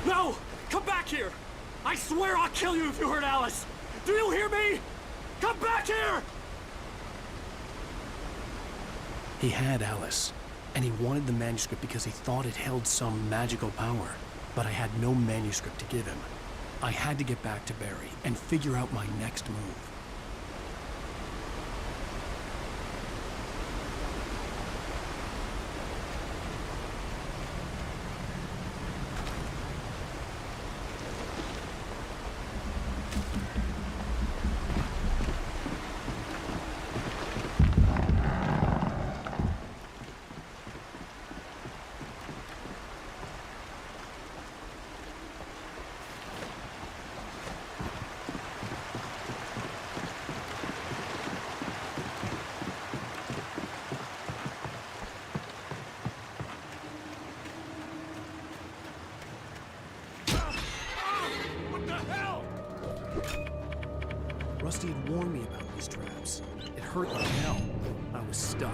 No! Come back here! I swear I'll kill you if you hurt Alice! Do you hear me? Come back here! He had Alice, and he wanted the manuscript because he thought it held some magical power. But I had no manuscript to give him. I had to get back to Barry and figure out my next move. Rusty had warned me about these traps. It hurt like hell. I was stuck.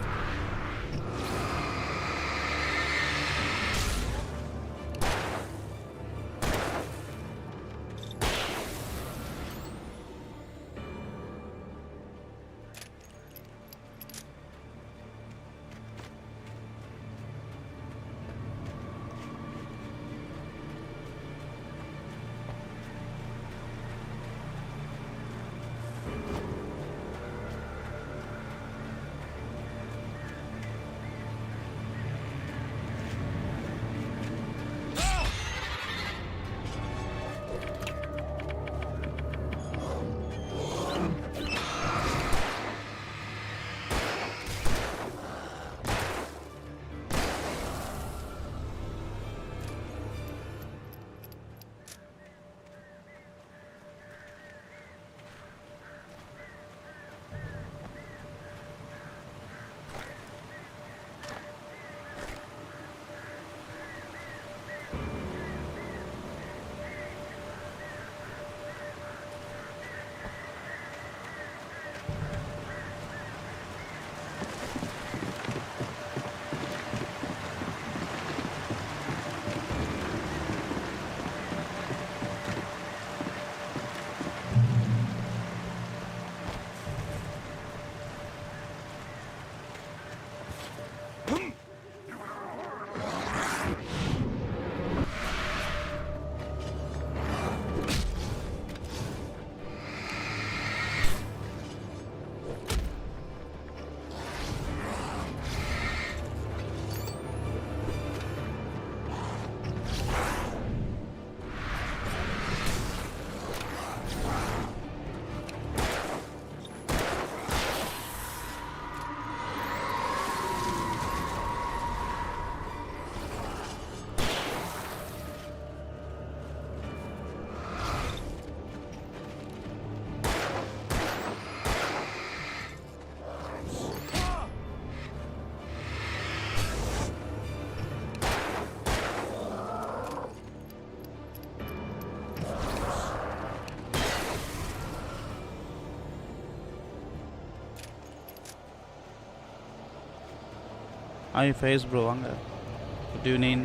Hi face bro, வாங்க. Good evening.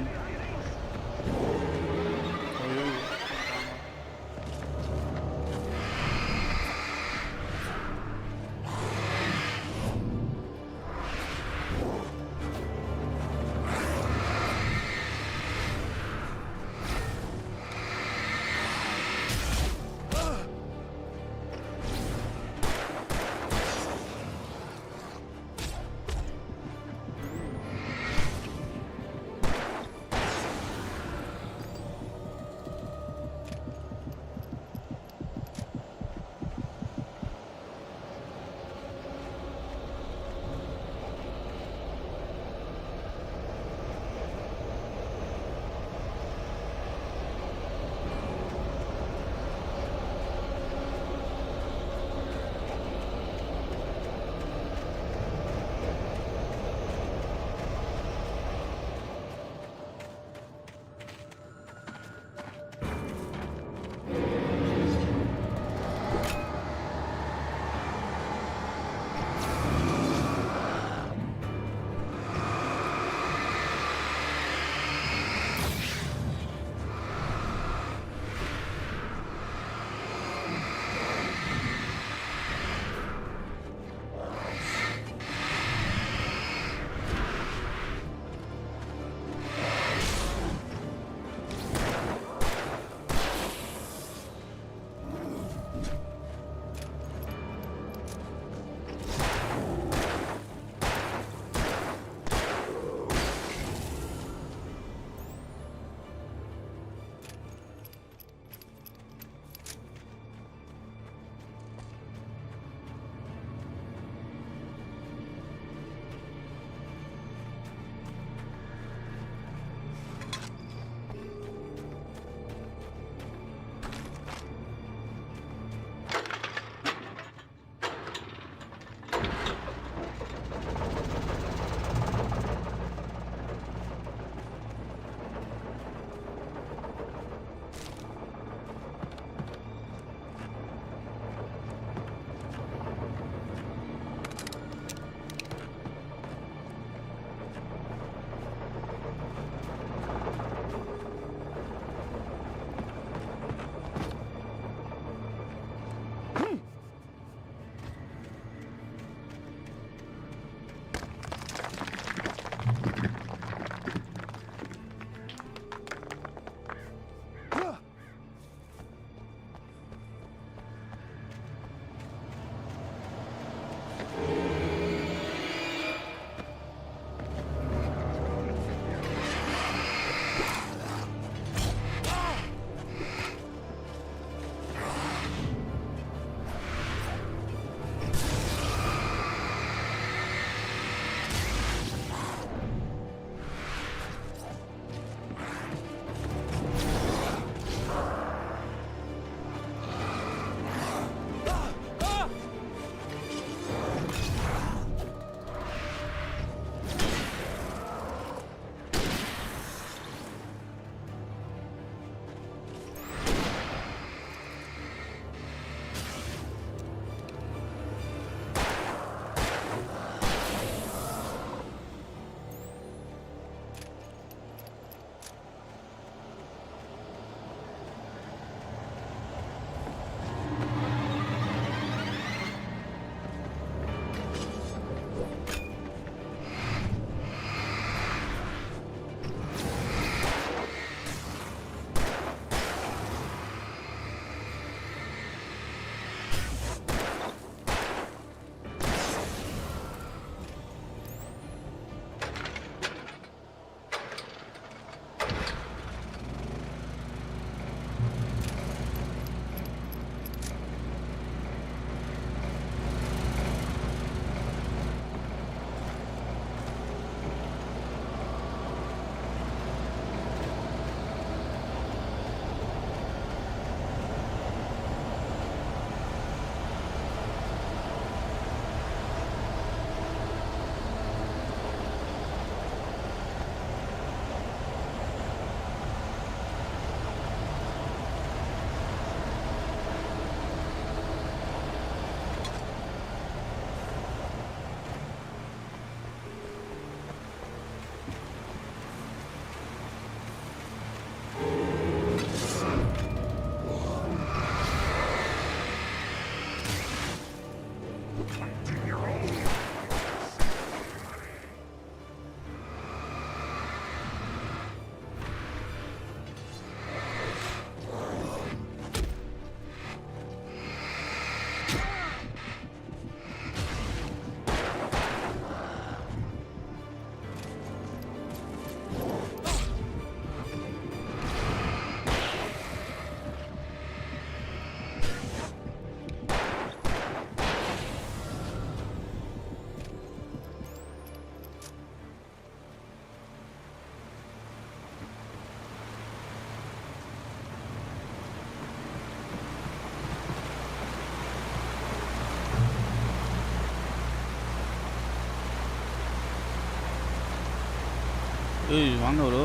ஏய் வாங்க bro,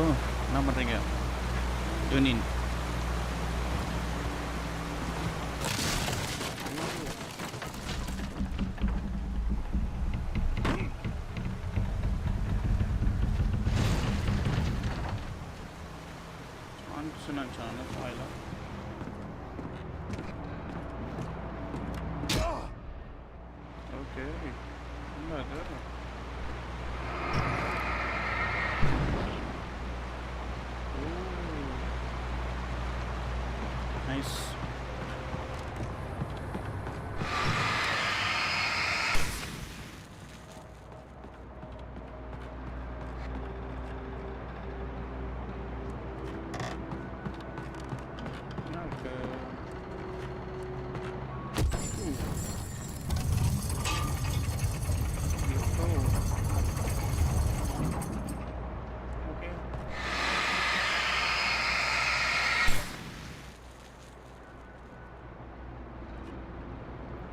என்ன பண்ணுறீங்க? Union chance ஆயிலாம். Okay என்ன அது? Nice.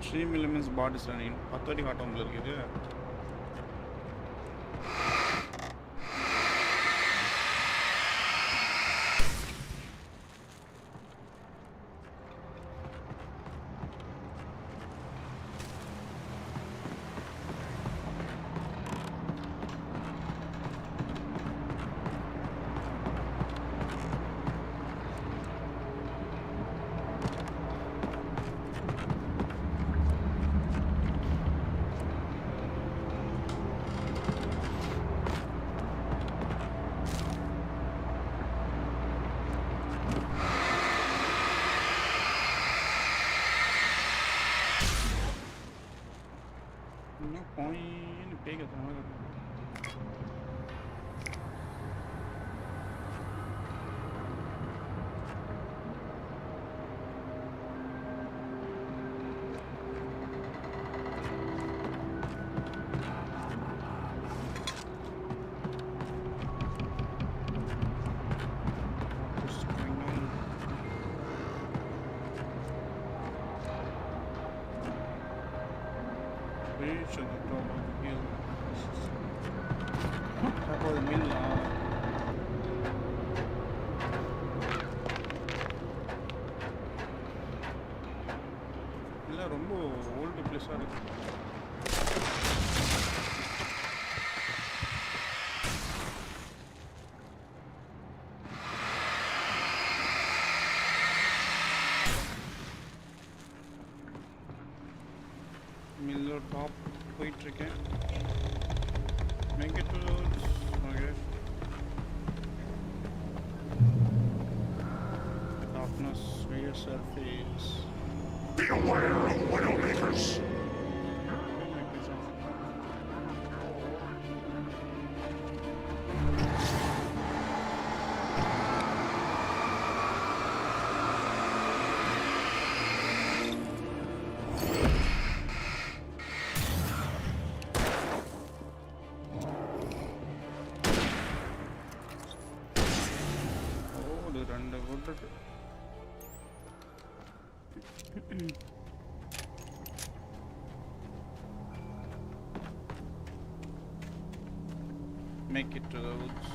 Stream elements bot is running. 10 காட்டும் இருக்குது. Point big at the GHZ Turbo hill. Top of the mill. இல்ல ரொம்ப ஓல்டு பிளேஸா இருக்கு. மில்லோ டாப் போயிட்டு இருக்கேன். Make it to okay. Darkness rear surface. Be aware of violators. ரெண்டு போட்டு make it to the woods.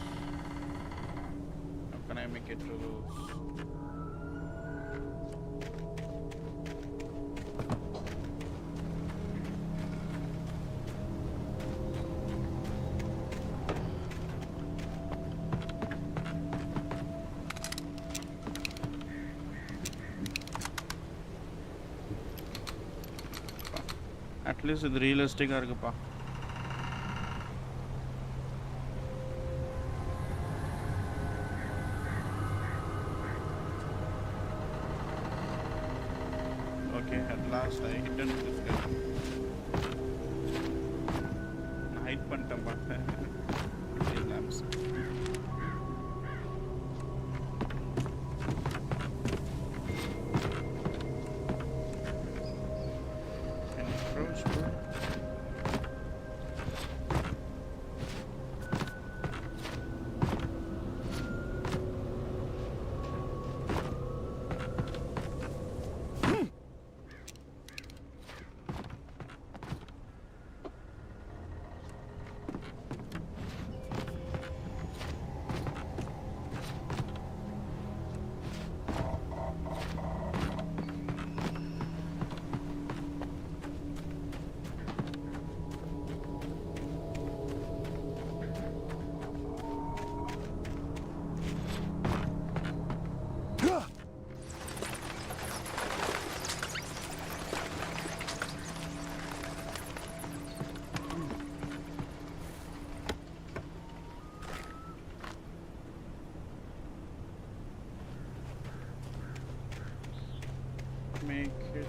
How can I make it to the woods? At least it's realistic இருக்குப்பா. Okay, at last I hit on this guy. நான் height பண்ணிட்டேன் பார்த்தேன். lamps. make it.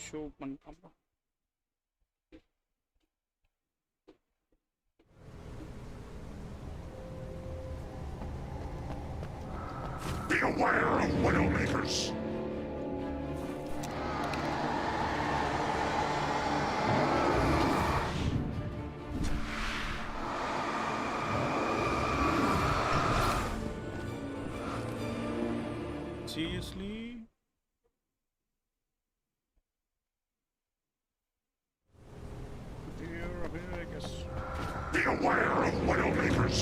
Shoot பண்ணிட்டான். Be aware of widowmakers. Seriously? Here, I guess. Be aware of widowmakers.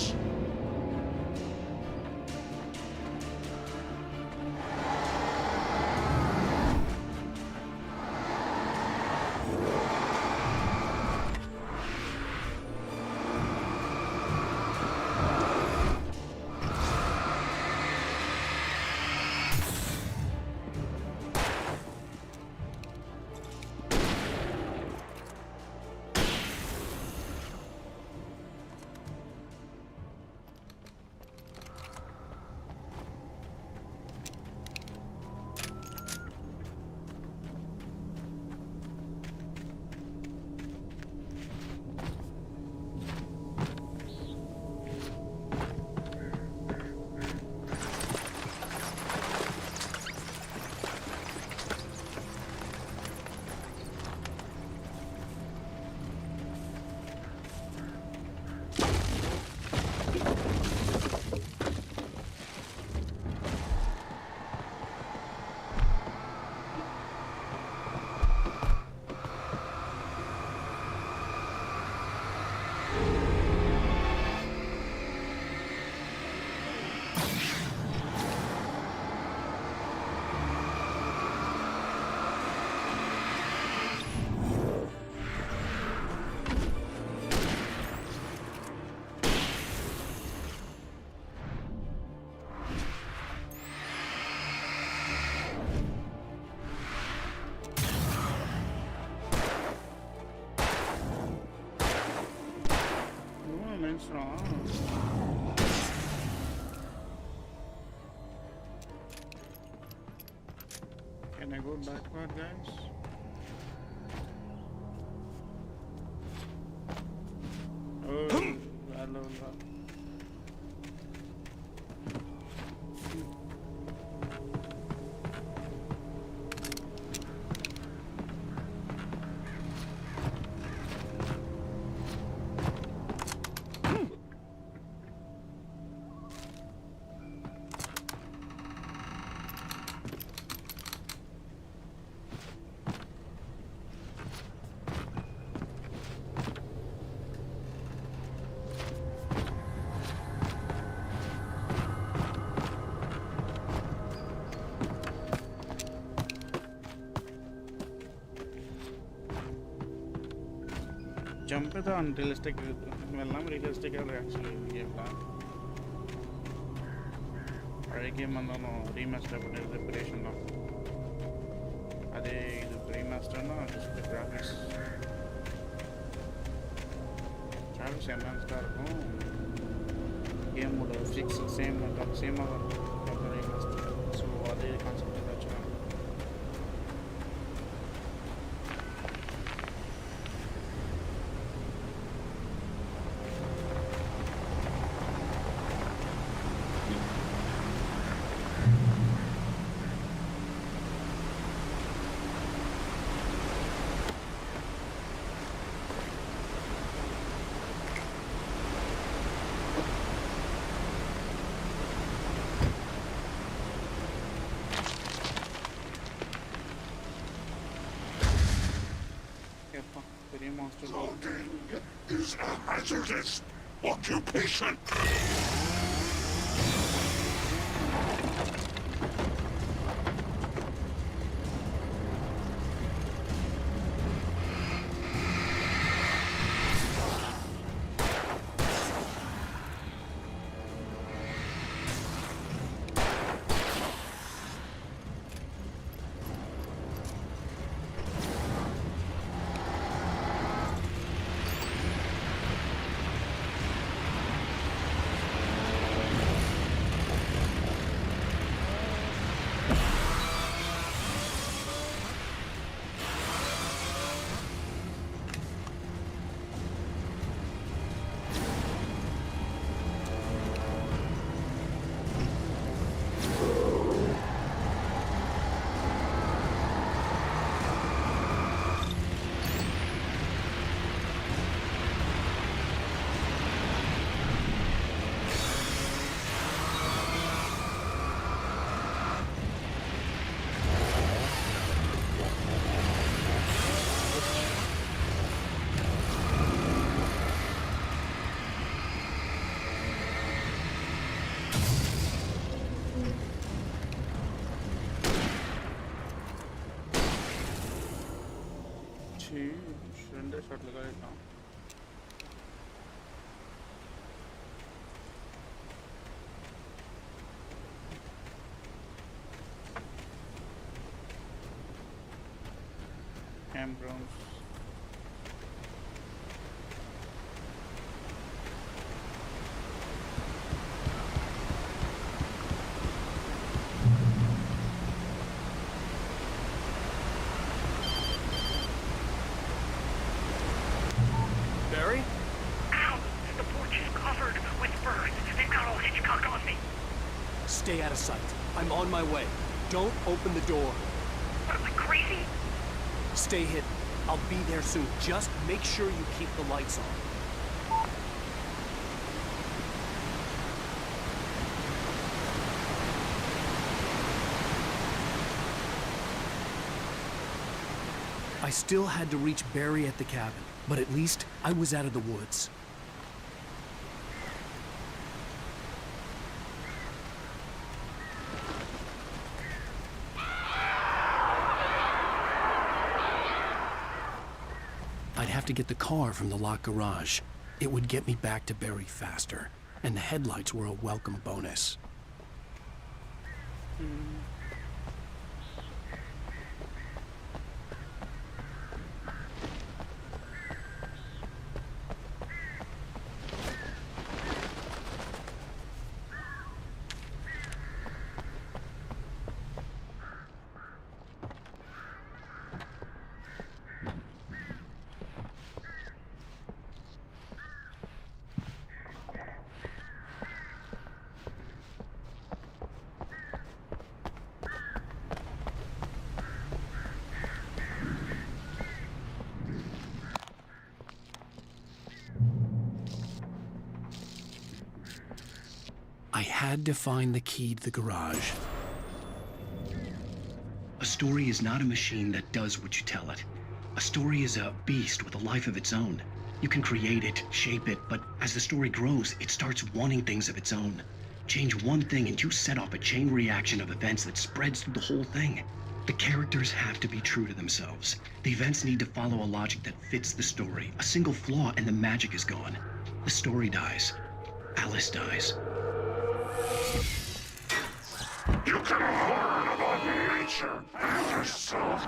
Can I go backward, guys? Oh, hello. Jump is unrealistic. Well, not realistic actually. Game on remaster preparation. Are they remaster no just the graphics? Graphics enhanced game mode fix same remaster. So are they concept? ये monster को Logging is a hazardous occupation. surrender shot लगा देता हूँ campgrounds Barry? Ow! The porch is covered with birds. They've got all Hitchcock on me. Stay out of sight. I'm on my way. Don't open the door. What am I, crazy? Stay hidden. I'll be there soon. Just make sure you keep the lights on. I still had to reach Barry at the cabin, but at least I was out of the woods. I'd have to get the car from the locked garage. It would get me back to Barry faster, and the headlights were a welcome bonus. I had to find the key to the garage. A story is not a machine that does what you tell it. A story is a beast with a life of its own. You can create it, shape it, but as the story grows, it starts wanting things of its own. Change one thing and you set off a chain reaction of events that spreads through the whole thing. The characters have to be true to themselves. The events need to follow a logic that fits the story. A single flaw and the magic is gone. The story dies. Alice dies. You can learn about nature and yourself.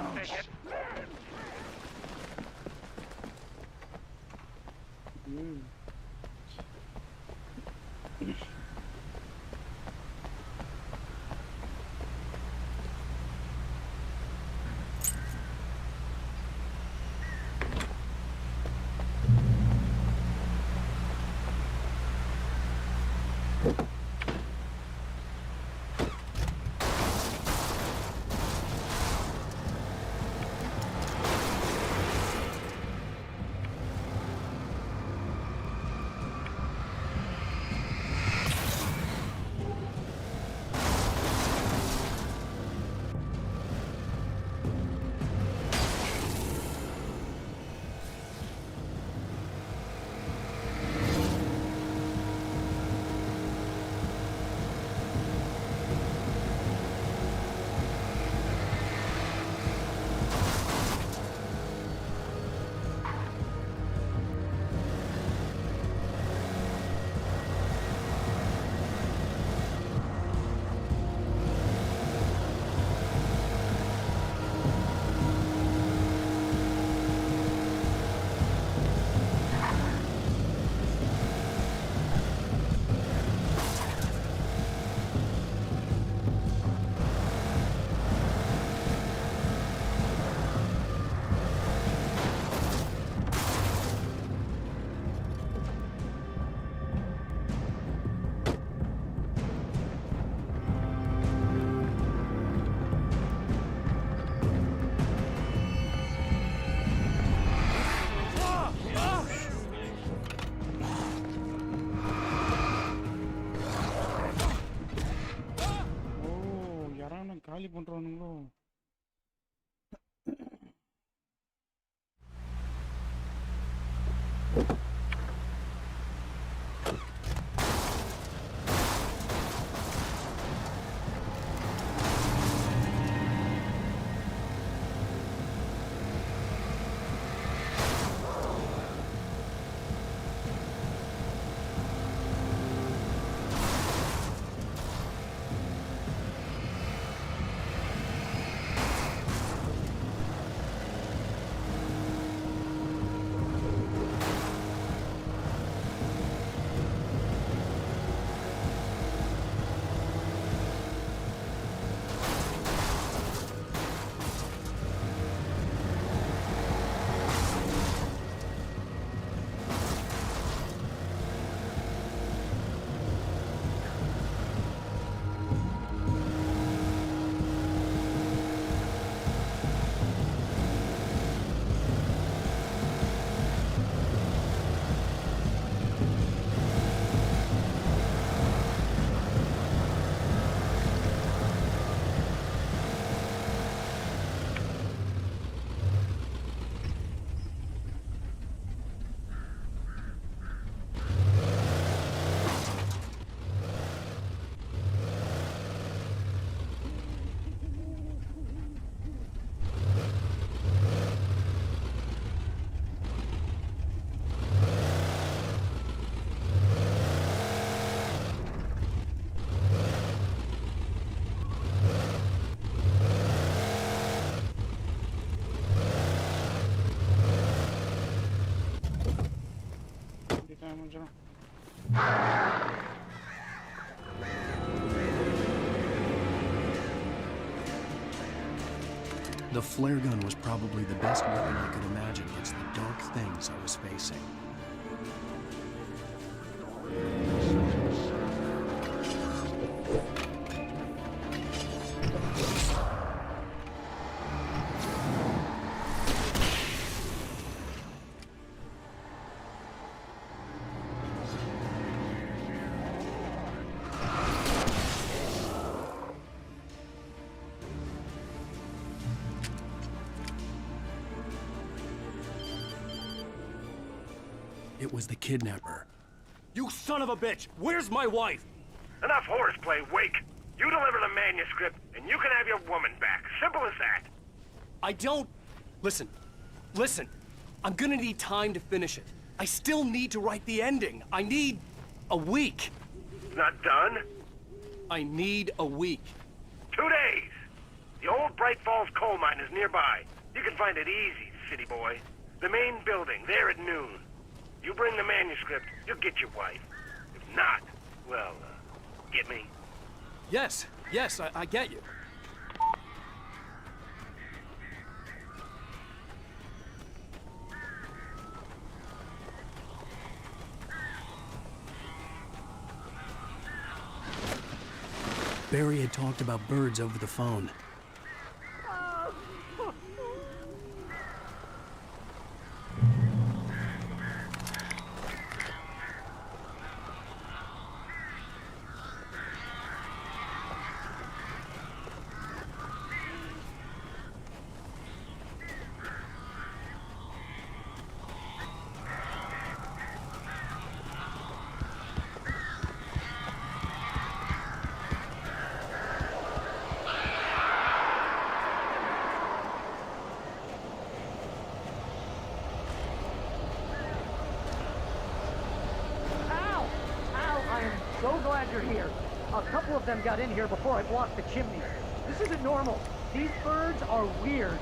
பண்ணுறானுங்களோ. The flare gun was probably the best weapon I could imagine against the dark things I was facing. It was the kidnapper. You son of a bitch! Where's my wife? Enough horseplay, Wake. You deliver the manuscript, and you can have your woman back. Simple as that. I don't... Listen. I'm gonna need time to finish it. I still need to write the ending. I need a week. Not done? I need a week. 2 days. The old Bright Falls coal mine is nearby. You can find it easy, city boy. The main building, there at noon. You bring the manuscript, you'll get your wife. If not, well, get me? Yes, I get you. Barry had talked about birds over the phone. So glad you're here. A couple of them got in here before I blocked the chimney. This isn't normal. These birds are weird.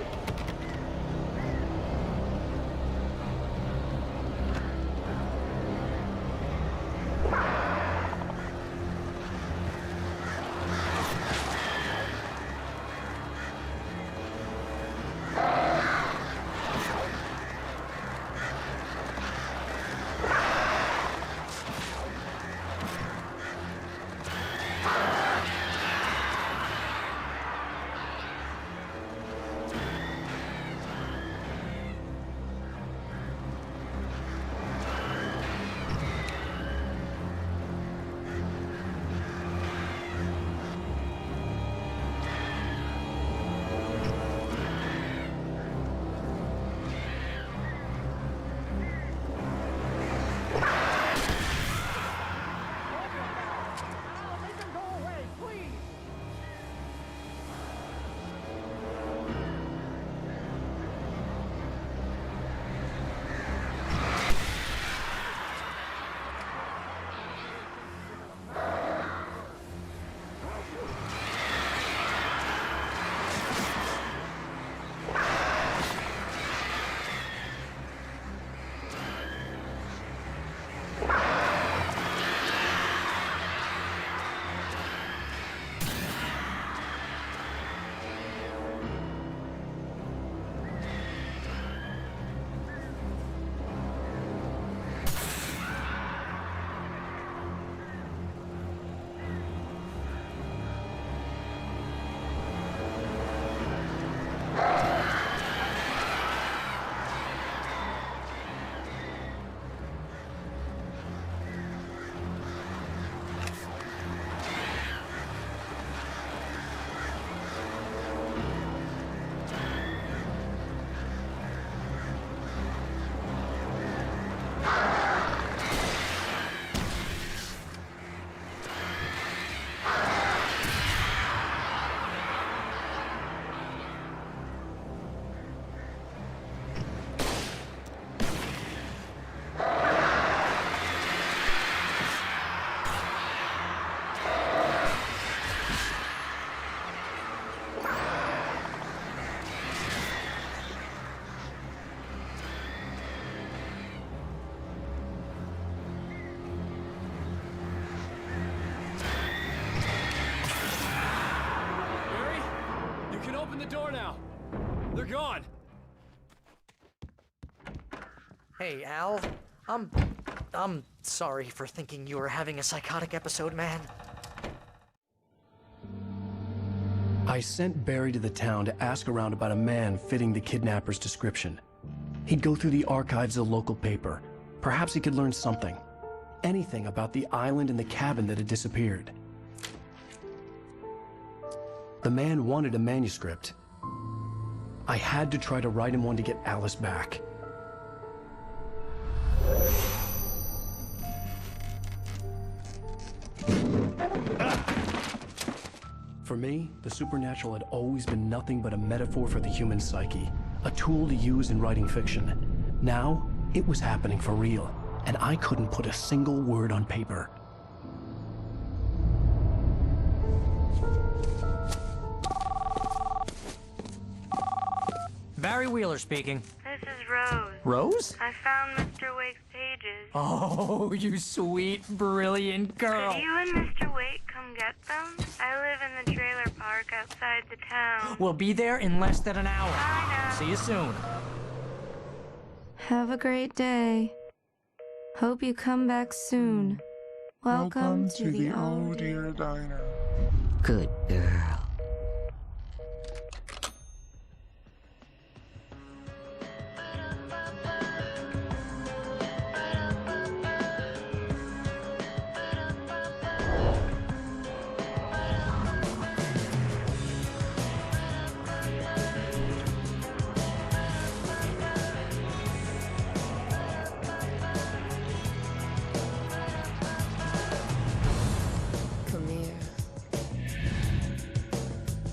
open the door now. They're gone. Hey, Al. I'm sorry for thinking you were having a psychotic episode, man. I sent Barry to the town to ask around about a man fitting the kidnapper's description. He'd go through the archives of the local paper. Perhaps he could learn something. Anything about the island and the cabin that had disappeared. The man wanted a manuscript. I had to try to write him one to get Alice back. For me, the supernatural had always been nothing but a metaphor for the human psyche, a tool to use in writing fiction. Now, it was happening for real, and I couldn't put a single word on paper. Barry Wheeler speaking. This is Rose. Rose? I found Mr. Wake's pages. Oh, you sweet, brilliant girl. Could you and Mr. Wake come get them? I live in the trailer park outside the town. We'll be there in less than an hour. Bye now. See you soon. Have a great day. Hope you come back soon. Welcome to the Oh Dear Diner. Good girl. Come here.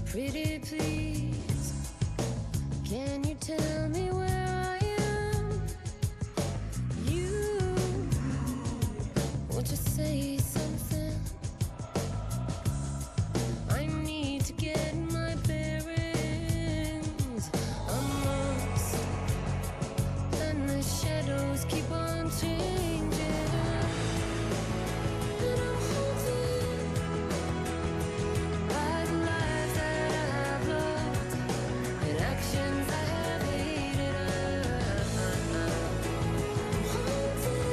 Pretty please. Can you tell me where I am? You. Won't you say something? I need to get my bearings. I'm lost. And the shadows keep on changing. And I'm haunted by the lives that I have loved and actions I have hated. I'm haunted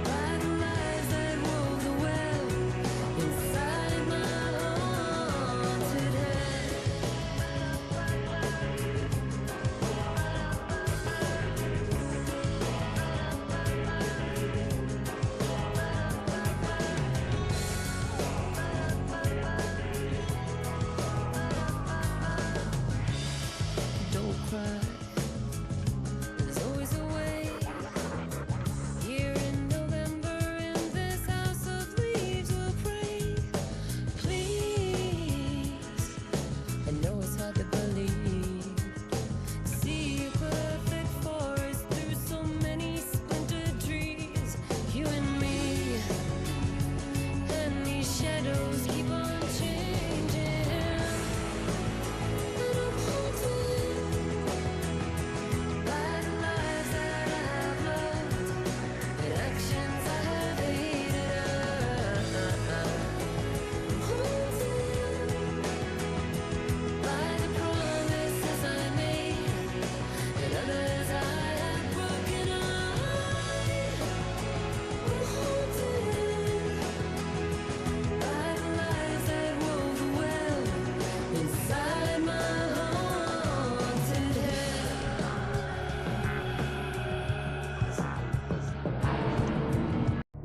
by the lies that wove the web inside my haunted head. Don't cry. There's always a way. Here in November, in this house of leaves, we'll pray. Please. I know it's hard to believe. See a perfect forest through so many splintered trees. You and me. And these shadows keep on changing. And I'm haunted by the lies that I have loved and actions I have hated. I'm haunted by the promises I made and others I have broken. I'm haunted by the lies that wove the web inside my haunted head.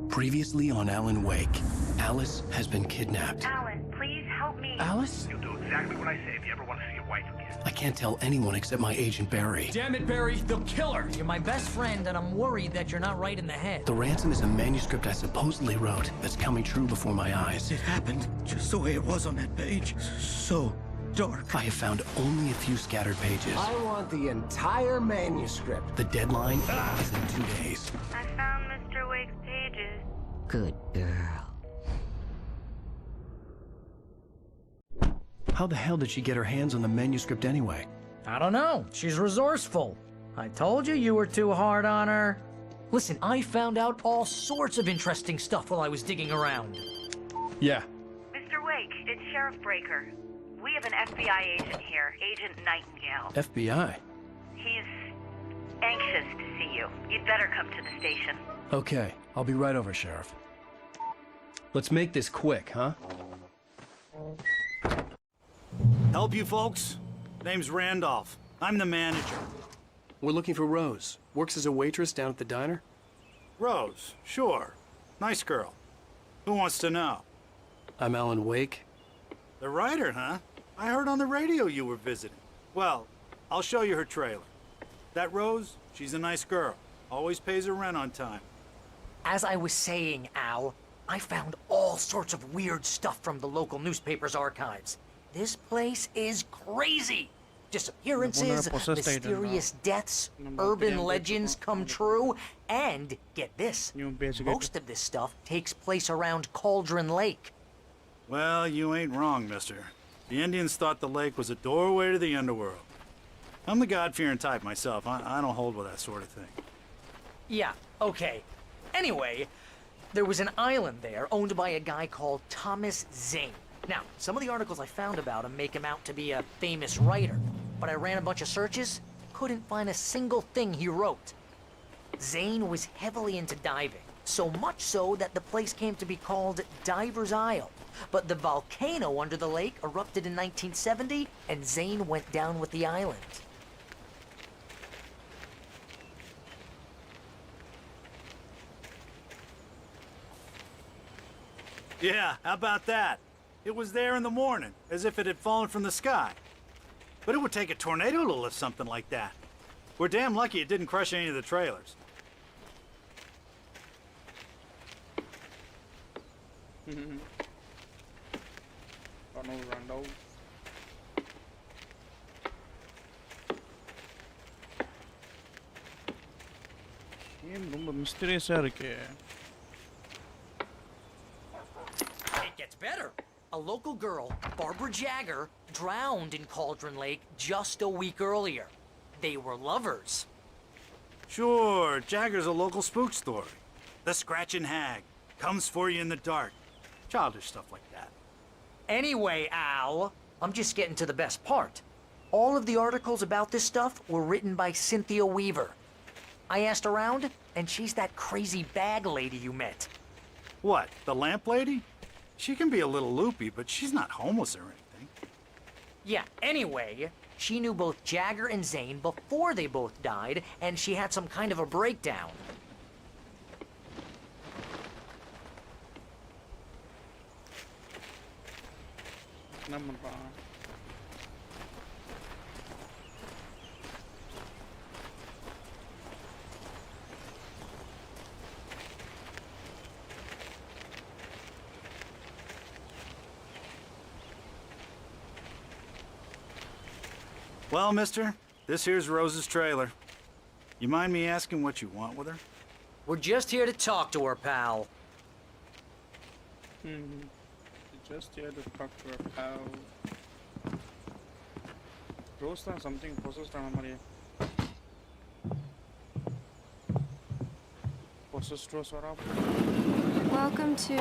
Previously on Alan Wake, Alice has been kidnapped. Alan, please help me. Alice? You'll do exactly what I say if you ever want to see your wife again. I can't tell anyone except my agent Barry. Damn it, Barry, they'll kill her. You're my best friend, and I'm worried that you're not right in the head. The ransom is a manuscript I supposedly wrote that's coming true before my eyes. It happened just the way it was on that page. So dark. I have found only a few scattered pages. I want the entire manuscript. The deadline is in 2 days. I found Mr. Wake's pages. Good girl. How the hell did she get her hands on the manuscript anyway? I don't know. She's resourceful. I told you were too hard on her. Listen, I found out all sorts of interesting stuff while I was digging around. Yeah. Mr. Wake, it's Sheriff Breaker. We have an FBI agent here, Agent Nightingale. FBI? He's anxious to see you. You'd better come to the station. Okay, I'll be right over, Sheriff. Let's make this quick, huh? Help you folks? Name's Randolph. I'm the manager. We're looking for Rose. Works as a waitress down at the diner? Rose, sure. Nice girl. Who wants to know? I'm Alan Wake. The writer, huh? I heard on the radio you were visiting. Well, I'll show you her trailer. That Rose, she's a nice girl. Always pays her rent on time. As I was saying, Al, I found all sorts of weird stuff from the local newspaper's archives. This place is crazy. Disappearances, mysterious deaths, urban legends come true, and, get this, most of this stuff takes place around Cauldron Lake. Well, you ain't wrong, mister. The Indians thought the lake was a doorway to the underworld. I'm the God-fearing type myself. I don't hold with that sort of thing. Yeah, okay. Anyway, there was an island there owned by a guy called Thomas Zane. Now, some of the articles I found about him make him out to be a famous writer, but I ran a bunch of searches, couldn't find a single thing he wrote. Zane was heavily into diving, so much so that the place came to be called Diver's Isle. But the volcano under the lake erupted in 1970, and Zane went down with the island. Yeah, how about that? It was there in the morning, as if it had fallen from the sky. But it would take a tornado to lift something like that. We're damn lucky it didn't crush any of the trailers. ரொம்ப மிஸ்டீரியஸா இருக்கு. It gets better. A local girl, Barbara Jagger, drowned in Cauldron Lake just a week earlier. They were lovers. Sure, Jagger's a local spook story. The Scratching Hag comes for you in the dark. Childish stuff like that. Anyway, Al, I'm just getting to the best part. All of the articles about this stuff were written by Cynthia Weaver. I asked around, and she's that crazy bag lady you met. What, the lamp lady? She can be a little loopy, but she's not homeless or anything. Yeah, anyway, she knew both Jagger and Zane before they both died, and she had some kind of a breakdown. Well, mister, this here's Rose's trailer. You mind me asking what you want with her? We're just here to talk to her, pal. Just here to talk to her pal. Rose தான் something possessed ஆன மாதிரியே. Possessed Rose வரா. Welcome to...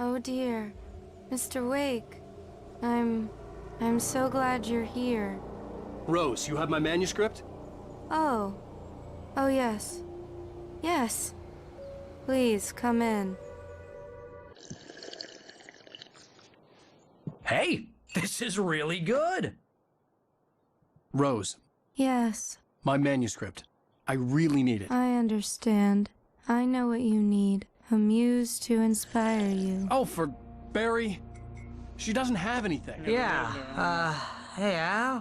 Oh dear, Mr. Wake. I'm so glad you're here. Rose, you have my manuscript? Oh yes. Yes. Please, come in. Hey, this is really good. Rose. Yes. My manuscript. I really need it. I understand. I know what you need. A muse to inspire you. Oh, for Barry? She doesn't have anything. Yeah, hey, Al.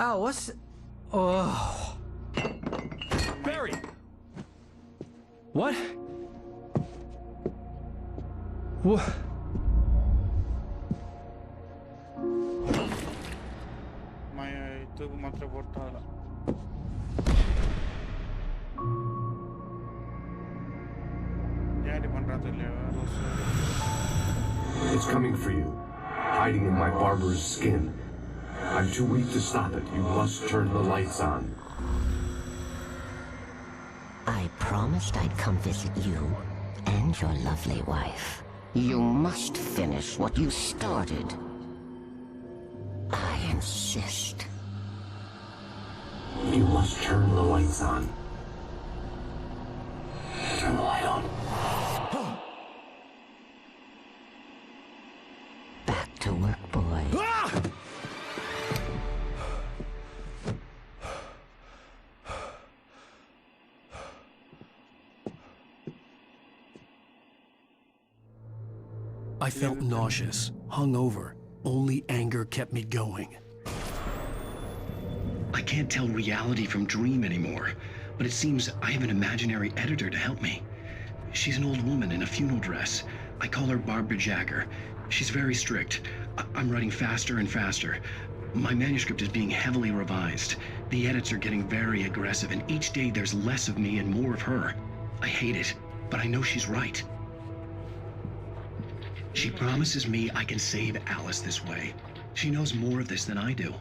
Al, what's... Oh. Barry! What? What? ತೂಗು ಮಾತ್ರ ಕೊಡ್ತಾರಲ್ಲ. It's coming for you, hiding in my barber's skin. I'm too weak to stop it. You must turn the lights on. I promised I'd come visit you and your lovely wife. You must finish what you started. I insist. You must turn the lights on. Turn the light on. Back to work, boy. I felt nauseous, hungover. Only anger kept me going. I can't tell reality from dream anymore, but it seems I have an imaginary editor to help me. She's an old woman in a funeral dress. I call her Barbara Jagger. She's very strict. I'm writing faster and faster. My manuscript is being heavily revised. The edits are getting very aggressive, and each day there's less of me and more of her. I hate it, but I know she's right. She promises me I can save Alice this way. She knows more of this than I do.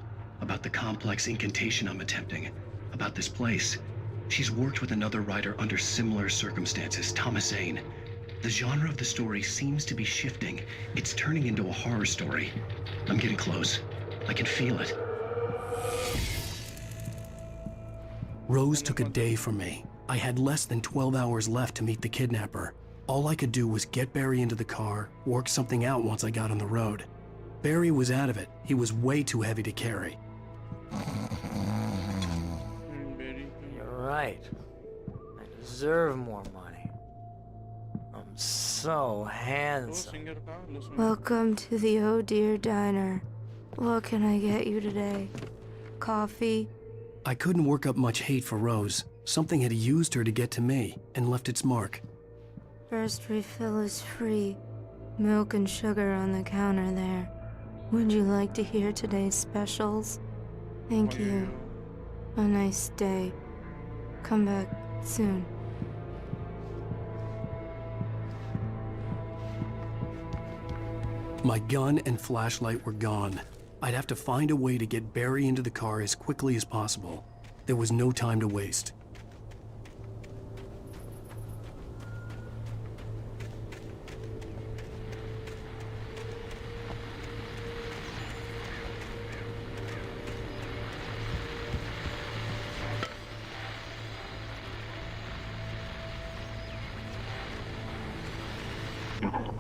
About the complex incantation I'm attempting. About this place. She's worked with another writer under similar circumstances, Thomas Zane. The genre of the story seems to be shifting. It's turning into a horror story. I'm getting close. I can feel it. Rose took a day from me. I had less than 12 hours left to meet the kidnapper. All I could do was get Barry into the car, work something out once I got on the road. Barry was out of it. He was way too heavy to carry. You're right. I deserve more money. I'm so handsome. Welcome to the Oh Dear Diner. What can I get you today? Coffee? I couldn't work up much hate for Rose. Something had used her to get to me and left its mark. First refill is free. Milk and sugar on the counter there. Would you like to hear today's specials? Thank you. A nice day. Come back soon. My gun and flashlight were gone. I'd have to find a way to get Barry into the car as quickly as possible. There was no time to waste.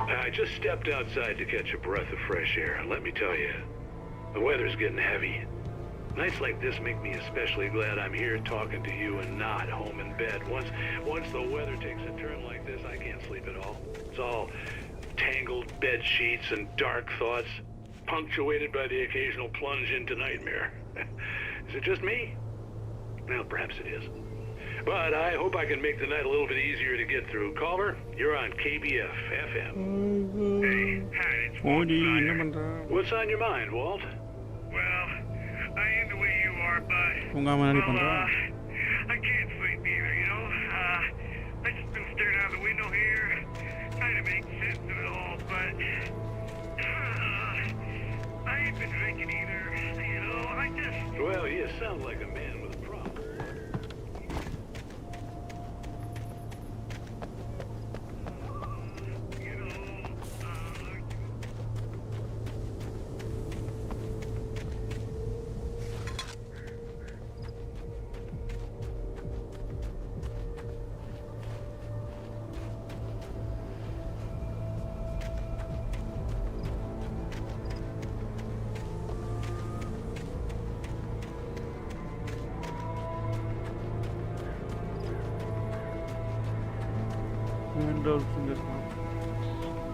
I just stepped outside to catch a breath of fresh air, and let me tell you, the weather's getting heavy. Nights like this make me especially glad I'm here talking to you and not home in bed. Once the weather takes a turn like this, I can't sleep at all. It's all tangled bed sheets and dark thoughts, punctuated by the occasional plunge into nightmare. Is it just me? Well, perhaps it is. But I hope I can make the night a little bit easier to get through. Caller, you're on KBF FM. Hey, hi, it's Walt Snyder. What's on your mind, Walt? Well, I am the way you are, but... Pungamana I can't sleep either, you know? I just been staring out the window here, trying to make sense of it all, but... I ain't been drinking either, you know? I just... Well, you sound like a man with a problem.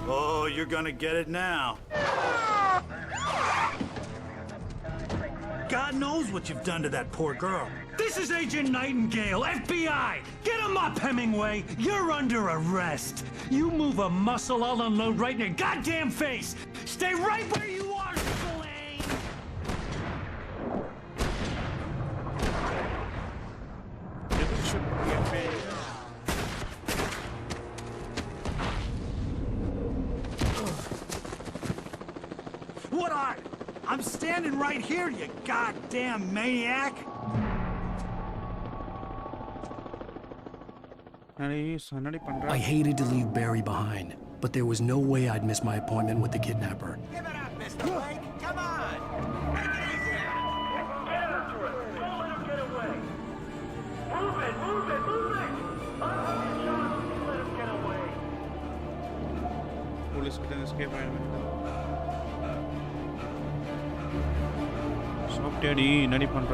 Oh, you're gonna get it now. God knows what you've done to that poor girl. This is Agent Nightingale, FBI! Get him up, Hemingway! You're under arrest! You move a muscle, I'll unload right in your goddamn face! Stay right where you are, Spillane! What are? I'm standing right here, you goddamn maniac! I hated to leave Barry behind, but there was no way I'd miss my appointment with the kidnapper. Give it up, Mr. Blake. Come on. Take it easy. Get after it. Don't let him get away. Move it, move it, move it. Unhook your shot. Don't let him get away. Police couldn't escape. சாப்பிட்டியாடி என்னடி பண்ற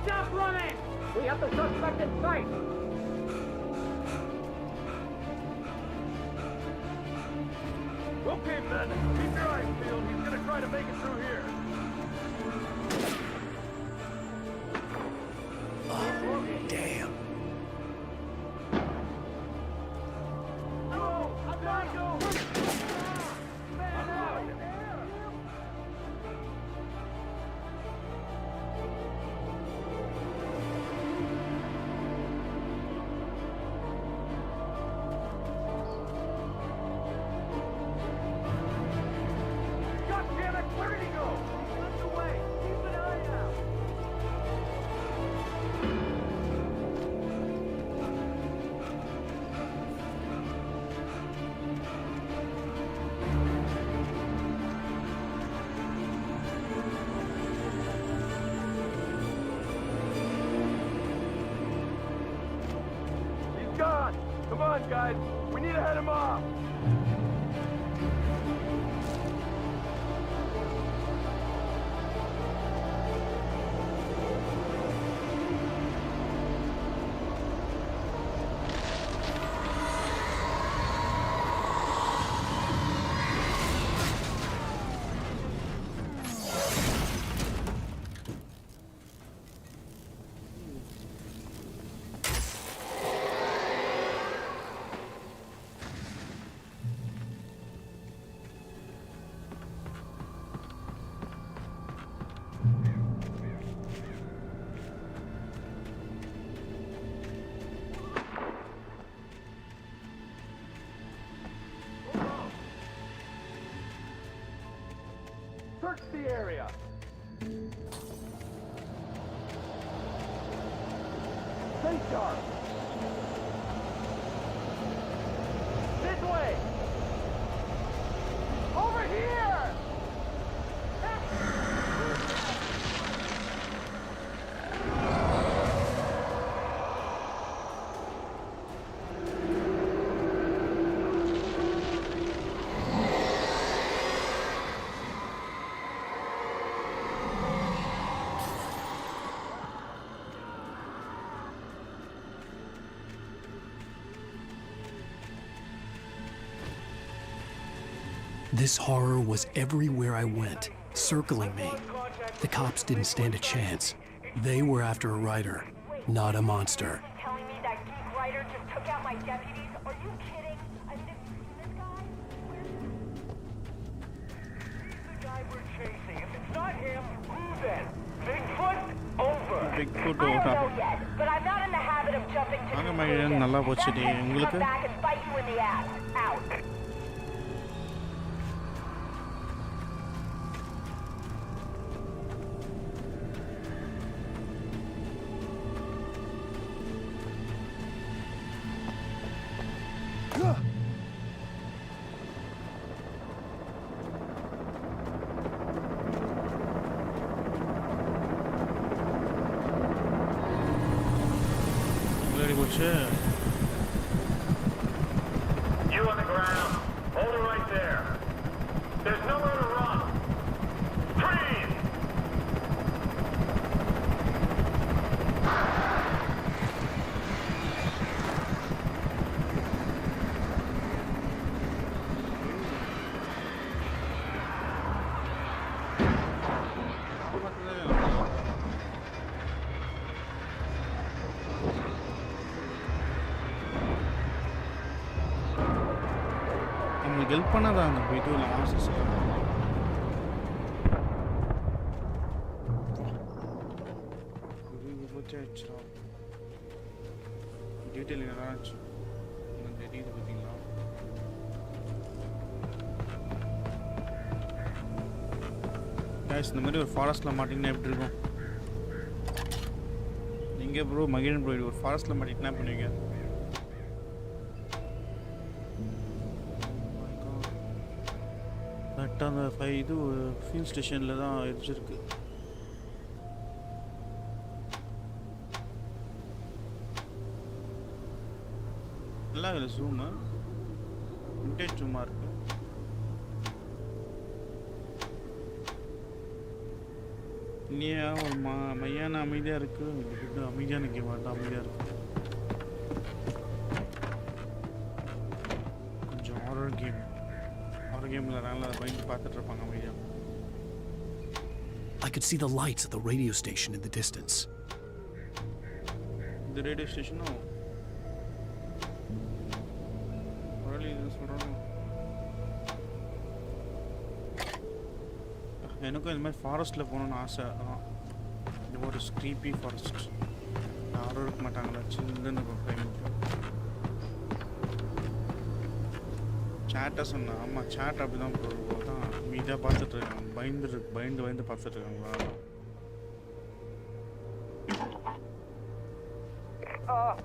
Stop running! We have the suspect in sight! Okay, men. Keep your eyes peeled. He's gonna try to make it through here. Oh, damn. No! I gotta go! Man out! God damn it! Where did he go? He left away. Keep an eye out. He's gone. Come on, guys. We need to head him off. Search the area. Stay sharp. This way. Over here. This horror was everywhere I went, circling me. The cops didn't stand a chance. They were after a writer, not a monster. Telling me that geek writer just took out my deputies? Are you kidding? I mean, this guy? He's the guy we're chasing. If it's not him, who then? Bigfoot? Over. Bigfoot I don't over. know yet, but I'm not in the habit of jumping to வாங்க மயிலன் நல்லா போச்சுடி come உங்களுக்கு back and bite you in the ass. Out. முன்னாடி போச்சு You on the ground. Hold it right there. There's nowhere to run. Freeze! நம்மளுக்கு help பண்ணாதான் அந்த இதுவில் Asus detail நல்லா இருந்துச்சு தெரியுது பார்த்தீங்களா? கைஸ் இந்த மாதிரி ஒரு ஃபாரஸ்ட்டில் மாட்டிங்கன்னா எப்படி இருக்கும்? நீங்கள் ப்ரோ மகிழன் ப்ரோ ஒரு ஃபாரஸ்ட்டில் மாட்டிங்கன்னா பண்ணுவீங்க? கரெக்டாக அந்த இது ஃபியூல் ஸ்டேஷனில் தான் எரிச்சிருக்கு. நல்லா இல்லை ஜூமு விண்டேஜ் ஜூமாக இருக்கு. இல்லையா ஒரு மையான அமைதியாக இருக்குது. இந்த அமைதியாக நிற்க மாட்டேன், அமைதியாக இருக்கு. கொஞ்சம் ஹாரர் கேமில் நல்லா பயந்து பார்த்துட்டு இருப்பாங்க அமைதியாக. I could see the lights of the radio station in the distance. The radio station, no. Really, this one. எனக்கு இந்த மாதிரி ஃபாரஸ்ட்டில் போகணுன்னு ஆசை. இந்த ஒரு ஸ்க்ரீப்பி ஃபாரஸ்ட் யாரும் இருக்க மாட்டாங்களா, சில்லுன்னு கிளைமேட்டில். சேட்டை சொன்னேன். ஆமாம், சேட் அப்படி தான் போகிறோம். தான் மீதியாக பார்த்துட்ருக்காங்க. பயந்து பார்த்துட்ருக்காங்களா?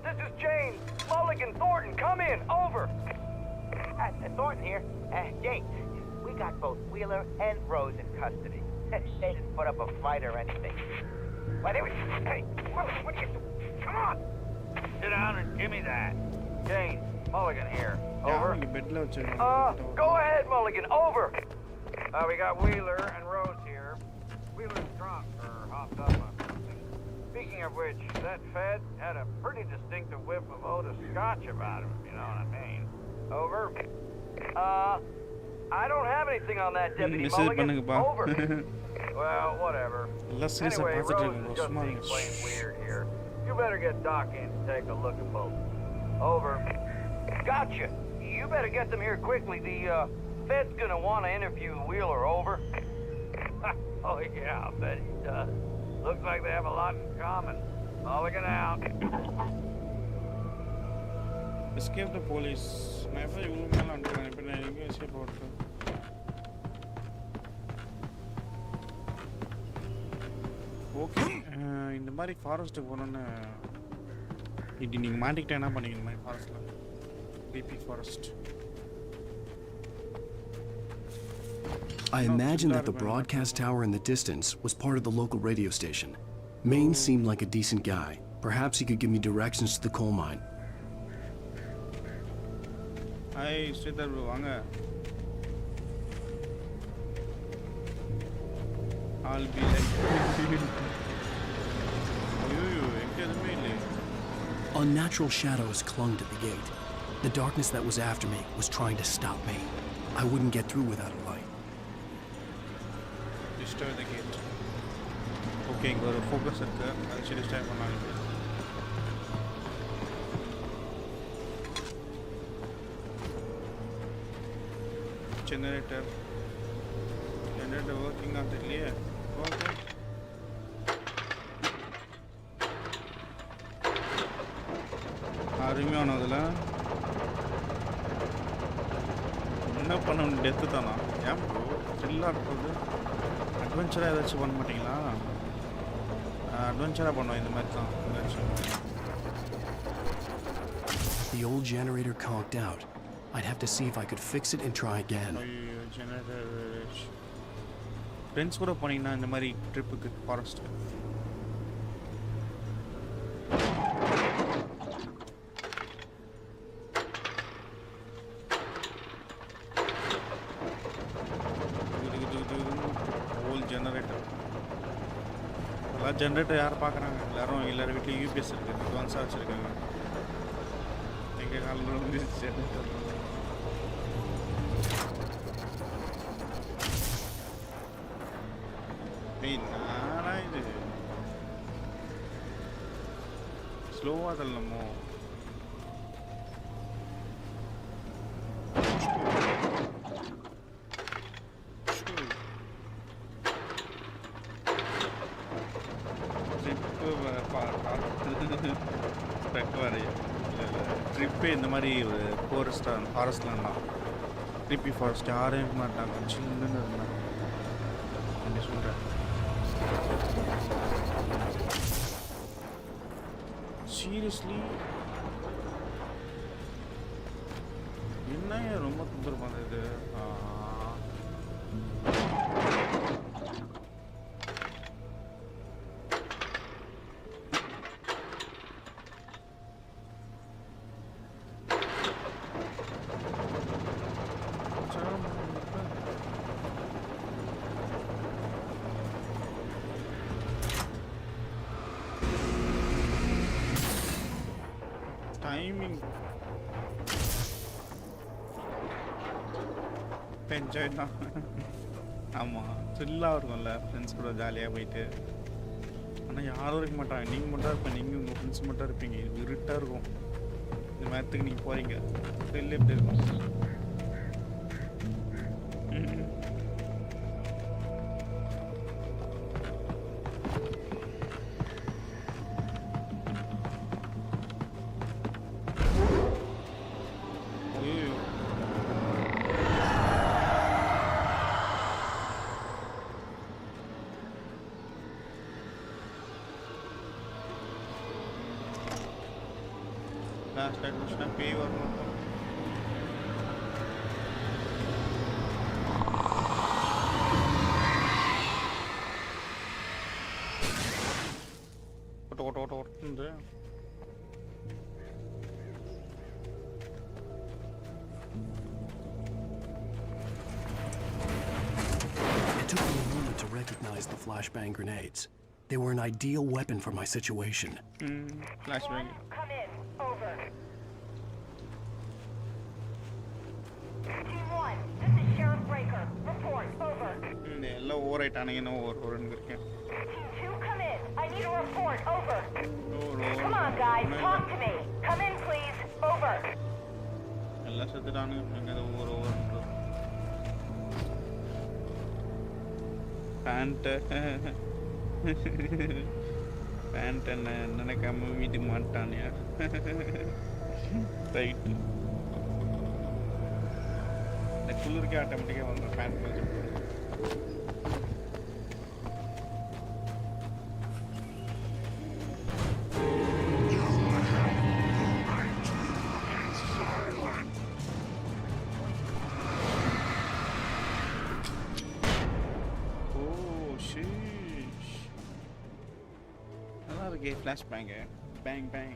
This is James. Mulligan, Thornton, come in. Over. Thornton here. James, we got both Wheeler and Rose in custody. They didn't put up a fight or anything. Why, they were... Hey, what you... Come on! Sit down and give me that. James, Mulligan here. Over. Go ahead, Mulligan. Over. We got Wheeler and Rose here. Wheeler's drunk or hopped up on something. Speaking of which, that Fed had a pretty distinctive whiff of Otis Scotch about him, if you know what I mean. Over. I don't have anything on that, Deputy Mulligan. Over. Well, whatever. Anyway, Rose is just being plain weird here. You better get Doc in to take a look at both. Over. Gotcha. You better get them here quickly. The Fed's gonna want to interview Wheeler. Over. Oh yeah, I bet he does. Looks like they have a lot in common. Mulligan out. Escape the police. Never you will not escape out. Okay. இந்த மாதிரி ஃபாரஸ்ட்டுக்கு போனோன்னு இப்படி நீங்கள் மாட்டிக்கிட்டே என்ன பண்ணீங்க? இந்த மாதிரி ஃபாரஸ்ட்டில் பிபி forest. I imagined that the broadcast tower in the distance was part of the local radio station. Maine seemed like a decent guy. Perhaps he could give me directions to the coal mine. Hi, Sridhar bro, vaanga. I'll be like... Unnatural shadows clung to the gate. The darkness that was after me was trying to stop me. I wouldn't get through without a light. Destroy the gate. Okay, go to focus at the actually destroy one. Generator working on the layer. Okay. அருமையான அதில் என்ன பண்ண death தானா? ஏன் bro த்ரில்லாக இருக்குது? அட்வென்ச்சராக ஏதாச்சும் பண்ண மாட்டிங்களா? அட்வென்ச்சராக பண்ணுவோம் இந்த மாதிரி தான் ஏதாச்சும். The old generator conked out. I'd have to see if I could fix it and try again. Generator friends கூட போனீங்கன்னா இந்த மாதிரி ட்ரிப்புக்கு ஃபாரஸ்ட்டு ஓல்ட் ஜெனரேட்டர். ஜெனரேட்டர் யார் பார்க்குறாங்க? எல்லாரும் வீட்லேயும் யூபிஎஸ் இருக்குது, அட்வான்ஸாக வச்சுருக்காங்க. எங்கள் காலில் வந்து ஜெனரேட்டர் என்னடா இது ஸ்லோவாக தள்ளணுமோ? ட்ரிப்பு ட்ரக் வரையும் ட்ரிப்பே இந்த மாதிரி ஒரு ஃபாரஸ்ட்லாம் ட்ரிப்பி ஃபாரஸ்ட் யாரும் இருக்க மாட்டாங்க, சில்லுன்னு இருந்தாங்க அப்படி சொல்கிறேன். சீரியஸ்லி என்ன ரொம்ப தொந்தரவு பண்ணுறது. டைமிங் என்ஜாய் தான். ஆமாம், த்ரில்லாக இருக்கும்ல ஃப்ரெண்ட்ஸ் கூட ஜாலியாக போயிட்டு. ஆனால் யாரும் இருக்க மாட்டாங்க, நீங்கள் மட்டும் இருப்பேன், நீங்கள் உங்கள் ஃப்ரெண்ட்ஸ் மட்டும் இருப்பீங்க. இருட்டாக இருக்கும். இந்த நேரத்துக்கு நீங்கள் போகிறீங்க, த்ரில் எப்படி இருக்கும். லாஸ்ட் அட்மிஷனாக பேய் வரணும். ஓட்டு It took me a moment to recognize the flashbang grenades. They were an ideal weapon for my situation. Flashbang. Come in. Over. Team 1, this is Sheriff Breaker. Report. Over. எல்லாம் over ஆயிட்டானுங்க, ஓவர்னு இருக்கேன். Team 2, come in. I need a report. Over. Come on, guys. Talk to me. Come in, please. Over. எல்லாம் செத்துட்டானுங்க, எங்க over pant என்ன நினைக்காம வீட்டுக்கு மாட்டானியா. Right, இந்த குளிருக்கு ஆட்டோமேட்டிக்காக வந்து பேண்ட் வச்சு flashbang, bang bang.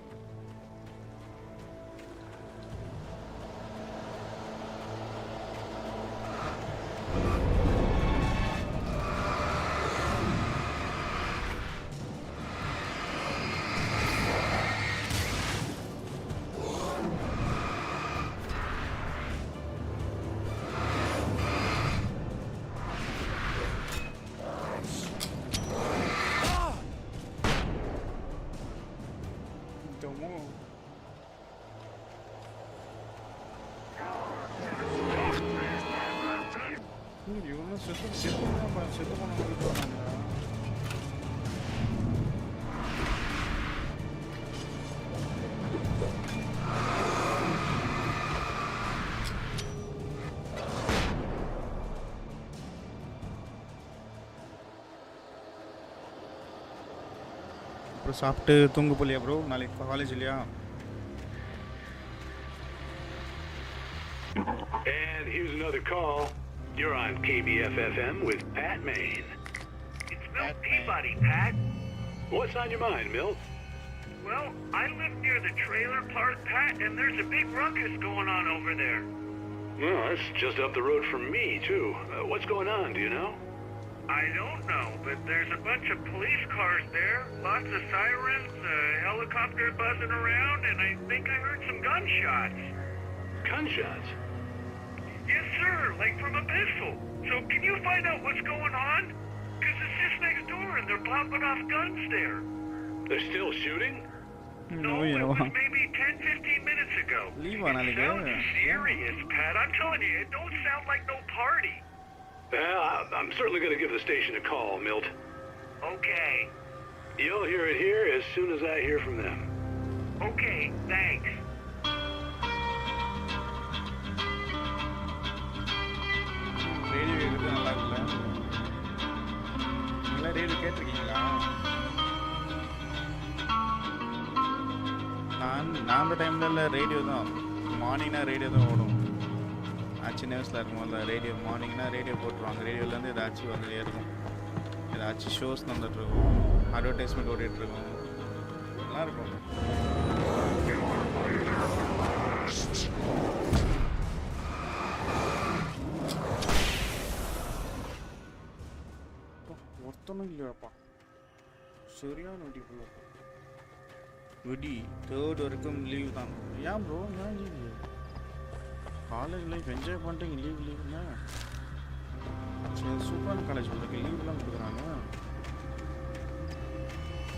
அப்புறம் சாப்பிட்டு தூங்க போலியா ப்ரோ? நாளைக்கு காலேஜ் இல்லையா? And here's another call. You're on KBFFM with Pat Maine. It's Milt Peabody, Pat. What's on your mind, Milt? Well, I live near the trailer park, Pat, and there's a big ruckus going on over there. Well, that's just up the road from me, too. What's going on, do you know? I don't know, but there's a bunch of police cars there, lots of sirens, a helicopter buzzing around, and I think I heard some gunshots. Gunshots? Yes, sir, like from a pistol. So can you find out what's going on? Because it's just next door and they're popping off guns there. They're still shooting? No, it was maybe 10-15 minutes ago. It sounds serious, Pat. I'm telling you, it don't sound like no party. Well, I'm certainly going to give the station a call, Milt. Okay. You'll hear it here as soon as I hear from them. Okay, thanks. நீங்களாம் radio கேட்டிருக்கீங்களா? நான் அந்த டைம்ல radio தான் மார்னிங்னா radio தான் ஓடும். நான் சின்ன வயசில் இருக்கும்போது ரேடியோ மார்னிங்னா ரேடியோ போட்டுருவாங்க. ரேடியோலேருந்து ஏதாச்சும் வந்துட்டே இருக்கும். ஏதாச்சும் ஷோஸ் வந்துட்டுருக்கும், அட்வர்டைஸ்மெண்ட் ஓடிட்டுருக்கும், நல்லா இருக்கும். ஒருத்தனும் இல்லையாப்பா, சரியான வெடி. வெடி 3rd வரைக்கும் லீவ் தான். ஏன் ப்ரோ ஏன் லீவு? காலேஜ் லைஃப் என்ஜாய் பண்ணிட்டீங்க, லீவுன்னா சரி சூப்பரான காலேஜ் உங்களுக்கு லீவ்லாம் கொடுக்குறாங்க.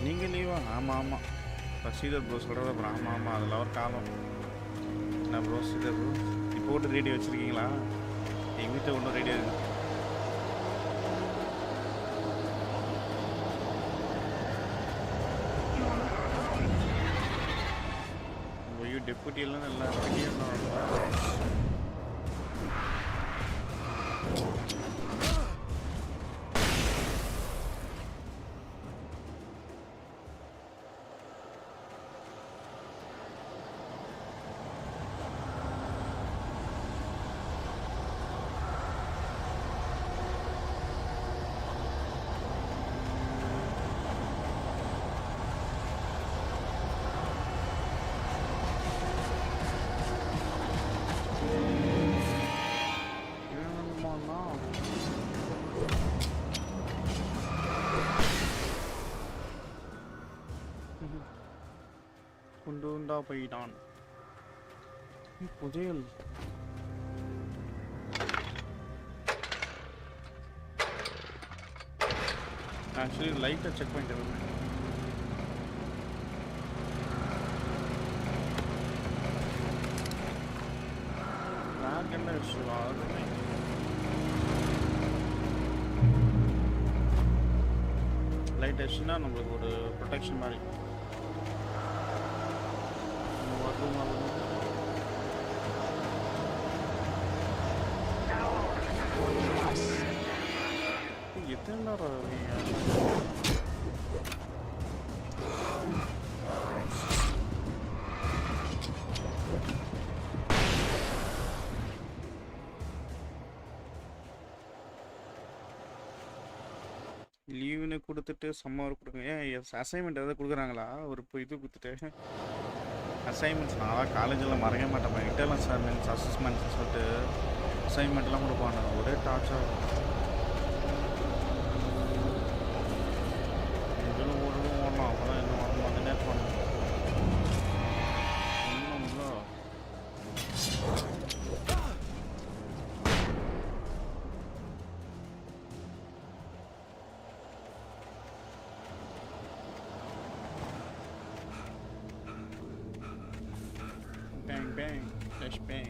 நீங்கள் லீவா? ஆமாம் ஸ்ரீதர் ப்ரோ சொல்கிறத அப்புறம் ஆமாம் அதெல்லாம் ஒரு காலம். என்ன ப்ரோ ஸ்ரீதர் ப்ரோ இப்போ போட்டு ரேடியோ வச்சுருக்கீங்களா? எங்கள் வீட்டில் ஒன்றும் ரேடியோ இருக்குது. டெப்புட்டி எல்லாம் நல்லா கொண்டு போயிட்டான். புதையல் ஆக்சுவலி லைட்டை செக் பண்ணிட்டு இருக்கேன். பேக் என்ன இஷ்யூ ஆகுதுன்னு லைட் ஆச்சுன்னா நம்மளுக்கு ஒரு ப்ரொடெக்ஷன் மாதிரி. எத்தனை லீவுன்னு கொடுத்துட்டு சம்மர் கொடுங்க. ஏன் அசைன்மெண்ட் எதாவது கொடுக்குறாங்களா? ஒரு இப்போ இது கொடுத்துட்டு அசைன்மெண்ட்ஸ் நான் காலேஜில் மறக்க மாட்டேன். இன்டர்னல் அசைன்மெண்ட்ஸ் அசஸ்மெண்ட்ஸ் சொல்லிட்டு அசைன்மெண்ட்லாம் கொடுப்பாங்க. ஒரே டார்ச்சர். இதில் ஓடலாம் அப்போதான் என்ன வரணும் அந்த நேரம் பண்ணணும். ஒன்றும்ல bang, flash bang.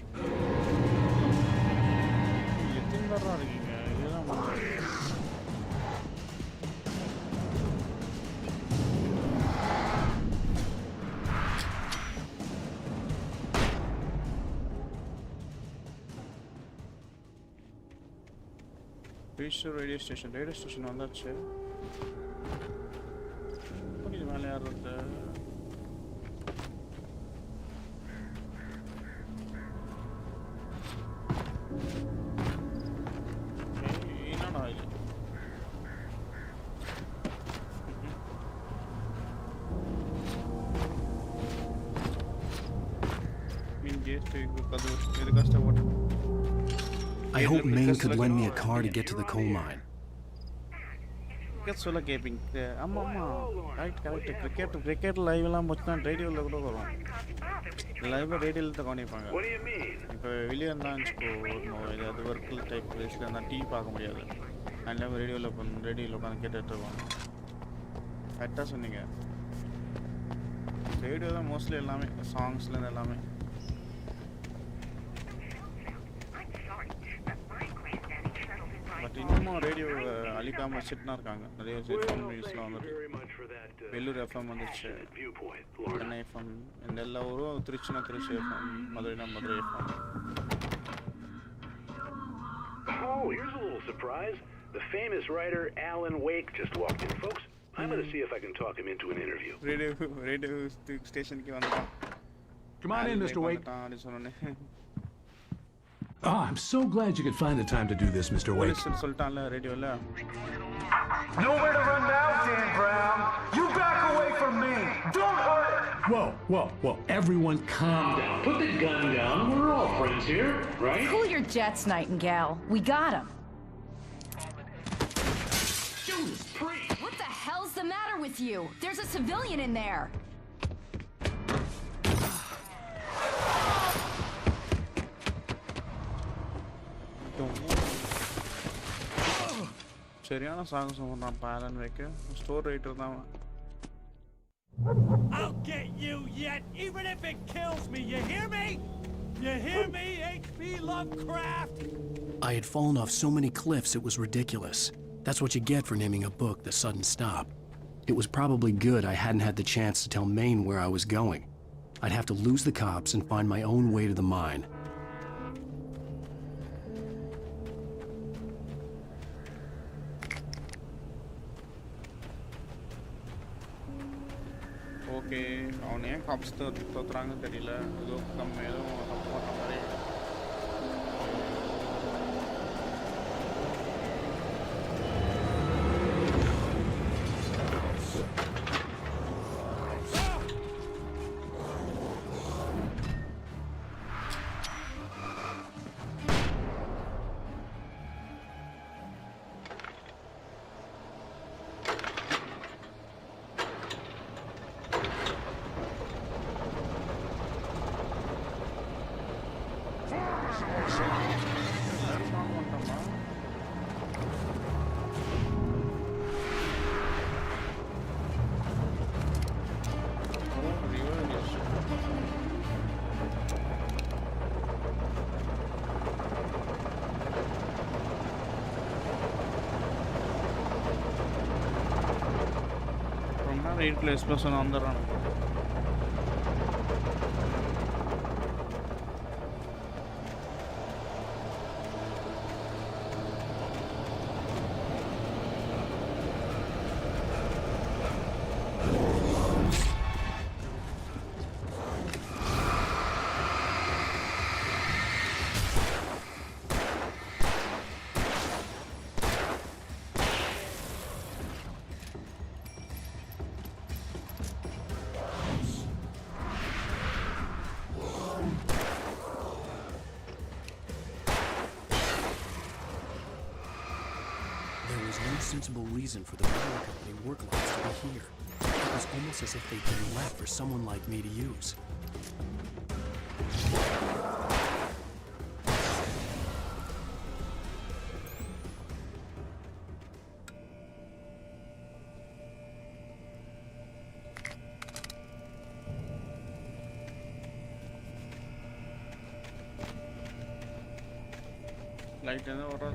எத்தனை பேரா இருக்கீங்க? இதெல்லாம் ரேடியோ ஸ்டேஷன் வந்தாச்சு. இது மேலே யார் வந்து என்னடா இது? இது கஷ்டப்பட்டு I hope Maine could lend me a car to get to the coal mine. சொல்ல கேட்பீங்க. ஆமாம் கரெக்ட். கிரிக்கெட் லைவ்லாம் போச்சுன்னா ரேடியோவில் கூட வரும். லைவாக ரேடியோவில் தான் கவனிப்பாங்க. இப்போ வெளியே இருந்தால் வச்சுக்கோ ஏதாவது ஒர்க்கில் டைப் பிளேஸில் இருந்தால் டிவி பார்க்க முடியாது. அதனால ரேடியோவில் உட்காந்து கேட்டுட்டு இருக்கோம். கரெக்டாக சொன்னீங்க. ரேடியோ தான் மோஸ்ட்லி எல்லாமே சாங்ஸ்லேருந்து எல்லாமே. பட் இன்னமும் ரேடியோ அழிக்காமல் வச்சுட்டுனா இருக்காங்க. நிறைய எஃப்எம் நியூஸ்லாம் வந்துட்டு வெள்ளூர் எஃப்எம் வந்துச்சு, சென்னை எஃப்எம், இந்த எல்லா ஊரும் திருச்சினா திருச்சி எஃப்எம், மதுரைனா Madurai FM. Oh, here's a little surprise. The famous writer Alan Wake just walked in, folks. I'm gonna see if I can talk him into an interview. Radio station ki vandan. Come on in, Mr. Wake. Oh, I'm so glad you could find the time to do this, Mr. Wake. சொல்லிட்டான்ல ரேடியோல. Nowhere to run now, Dan Brown. You back away from me. Don't hurt it. Whoa. Everyone calm down. Put the gun down. We're all friends here, right? Cool your jets, Nightingale. We got him. Judas Priest! What the hell's the matter with you? There's a civilian in there. சரியான சாகசம் பண்றான் பாலன் வைக்க store writer தான். I'll get you yet, even if it kills me. You hear me? You hear me, H.P. Lovecraft? I had fallen off so many cliffs it was ridiculous. That's what you get for naming a book The Sudden Stop. It was probably good I hadn't had the chance to tell Maine where I was going. I'd have to lose the cops and find my own way to the mine. Okay அவன் ஏன் cops தோத்துறாங்கன்னு தெரியல. ஏதோ நம்ம ஏதோ தப்பு பண்ணுற மாதிரி. Replace explosion అందరం Sensible reason for the power company work lots to be here. It was almost as if they'd been left for someone like me to use. Light is over.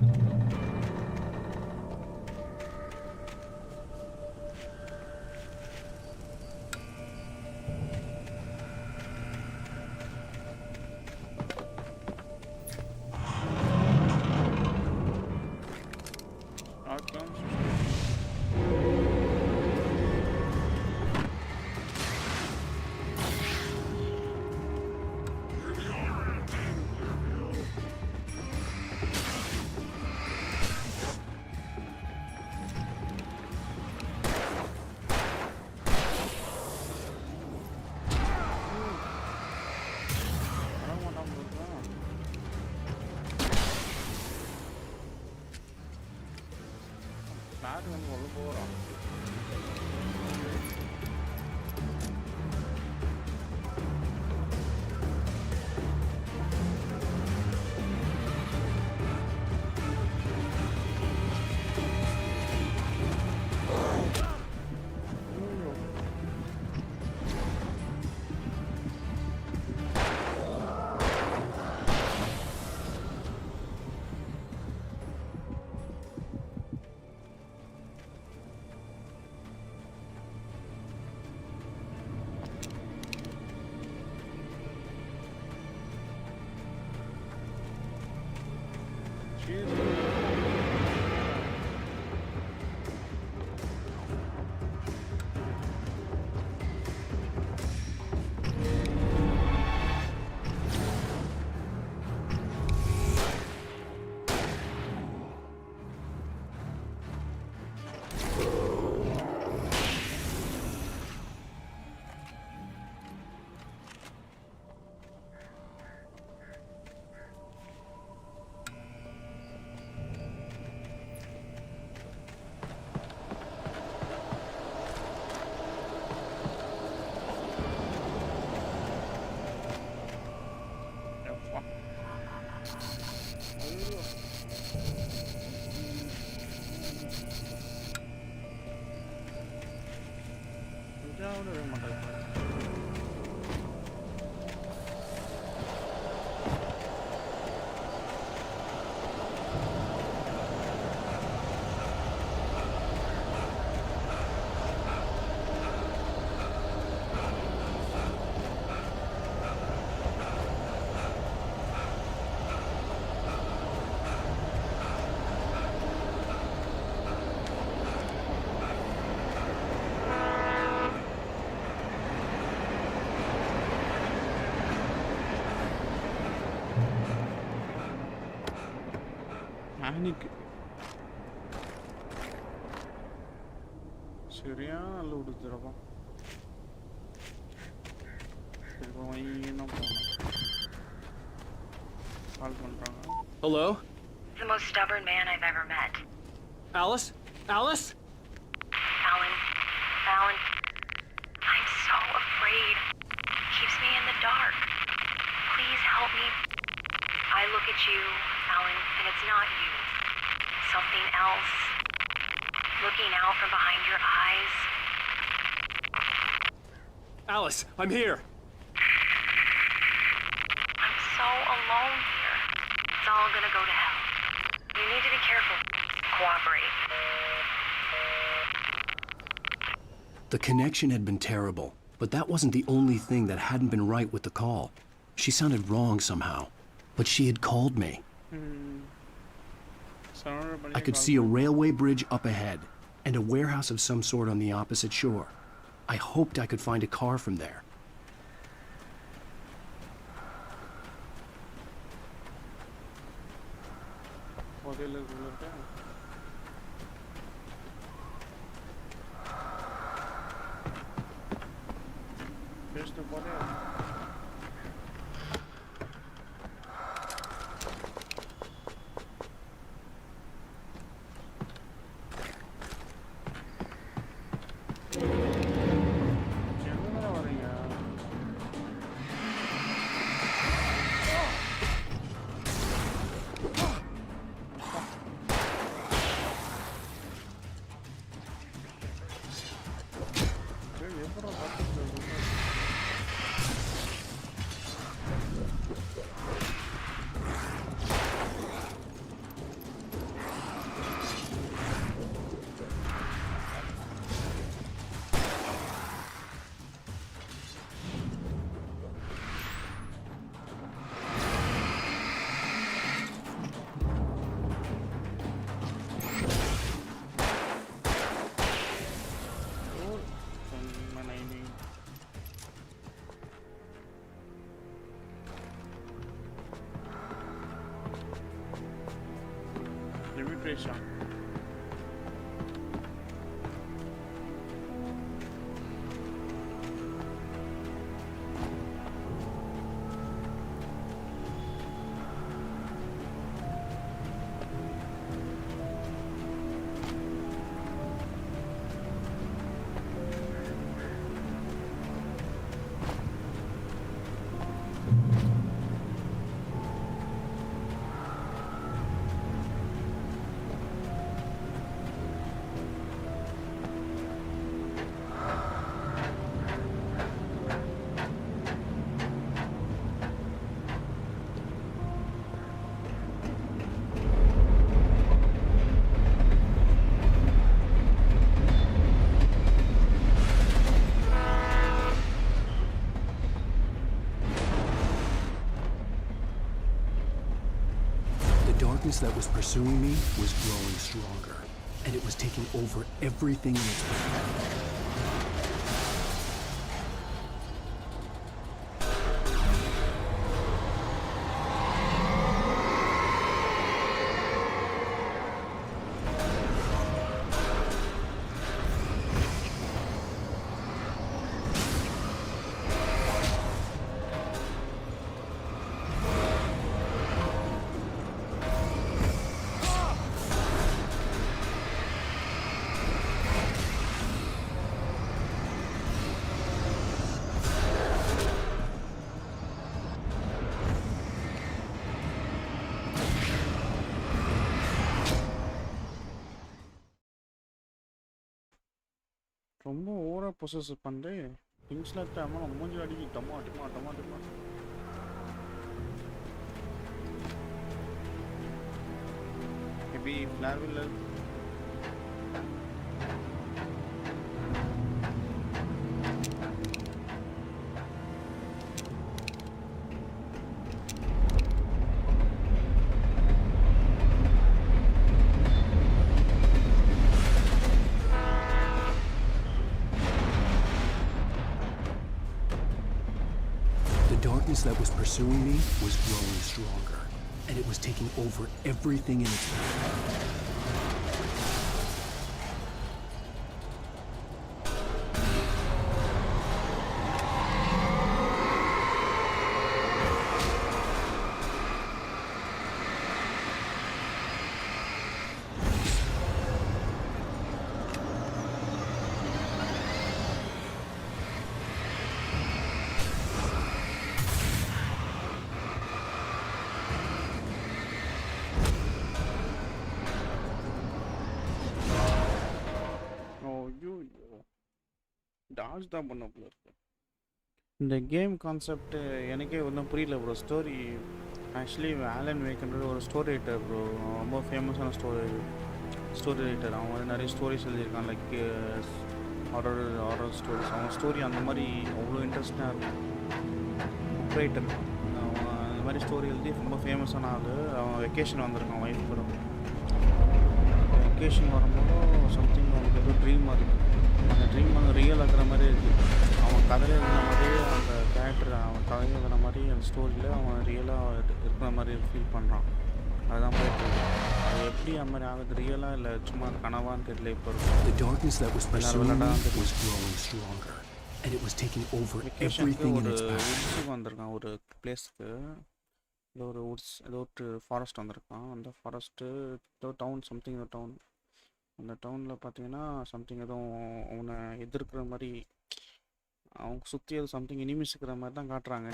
விடவே மாட்டாங்க. மேனிக்கு சரியான நல்ல விடுத்துறப்பா. இப்போ வைனா போகணும். கால் பண்ணுறாங்க. Hello? The most stubborn man I've ever met. Alice? Alice? Alan. Alan. I'm so afraid. Keeps me in the dark. Please help me. I look at you, Alan, and it's not you. Something else. Looking out from behind your eyes. Alice, I'm here. I'm so alone here. It's all gonna go to hell. You need to be careful. Cooperate. The connection had been terrible, but that wasn't the only thing that hadn't been right with the call. She sounded wrong somehow, but she had called me. I could see a railway bridge up ahead, and a warehouse of some sort on the opposite shore. I hoped I could find a car from there. Limitation. darkness that was pursuing me was growing stronger, and it was taking over everything in its path. ரொம்ப ஓவரா possess பண்ணு திங்ஸ்லாம் தேவை மூஞ்சி அடிக்கி டமா டமா டமா டமா. Maybe flour will help. The darkness that was pursuing me was growing stronger, and it was taking over everything in its path. டாஜ் தான் பண்ண போல இருக்கு. இந்த கேம் கான்செப்ட் எனக்கே ஒன்றும் புரியல ப்ரோ. ஸ்டோரி ஆக்சுவலி ஆலன் வேக்ன்றது ஒரு ஸ்டோரி ரைட்டர் ப்ரோ. ரொம்ப ஃபேமஸான ஸ்டோரி ரைட்டர். அவன் வந்து நிறைய ஸ்டோரிஸ் எழுதியிருக்கான். Like horror stories. அவன் ஸ்டோரி அந்த மாதிரி அவ்வளோ இன்ட்ரெஸ்டாக இருக்கும். Book writer. அவன் அந்த மாதிரி ஸ்டோரி எழுதி ரொம்ப ஃபேமஸான ஆள். அவன் வெக்கேஷன் வந்திருக்கான் ஒய்ஃப் கூட. வெக்கேஷன் வரும்போது சம்திங் அவனுக்கு ஏதோ ட்ரீம் இருக்குது. அந்த ட்ரீம் வந்து ரியல் ஆகிற மாதிரி இருக்குது. அவன் கதையில் எழுதுன மாதிரியே அந்த கேரக்டர் அவன் கதையில் எழுதுன மாதிரி அந்த ஸ்டோரியில் அவன் ரியலாக இருக்கிற மாதிரி ஃபீல் பண்ணுறான். அதுதான் போயிட்டு அது எப்படி அந்த மாதிரி ஆகுது, ரியலாக இல்லை சும்மா கனவான்னு தெரியல. இப்போ இருக்கும் வந்திருக்கான் ஒரு பிளேஸ்க்கு. ஏதோ ஒரு உட்ஸ் ஏதோ ஒரு ஃபாரஸ்ட் வந்திருக்கான். அந்த ஃபாரஸ்ட்டு ஏதோ டவுன் சம்திங் ஏதோ டவுன். அந்த டவுனில் பார்த்தீங்கன்னா சம்திங் எதுவும் அவனை எதிர்க்கிற மாதிரி அவங்க சுற்றி எதுவும் சம்திங் இனிமேஸ் இருக்கிற மாதிரி தான் காட்டுறாங்க.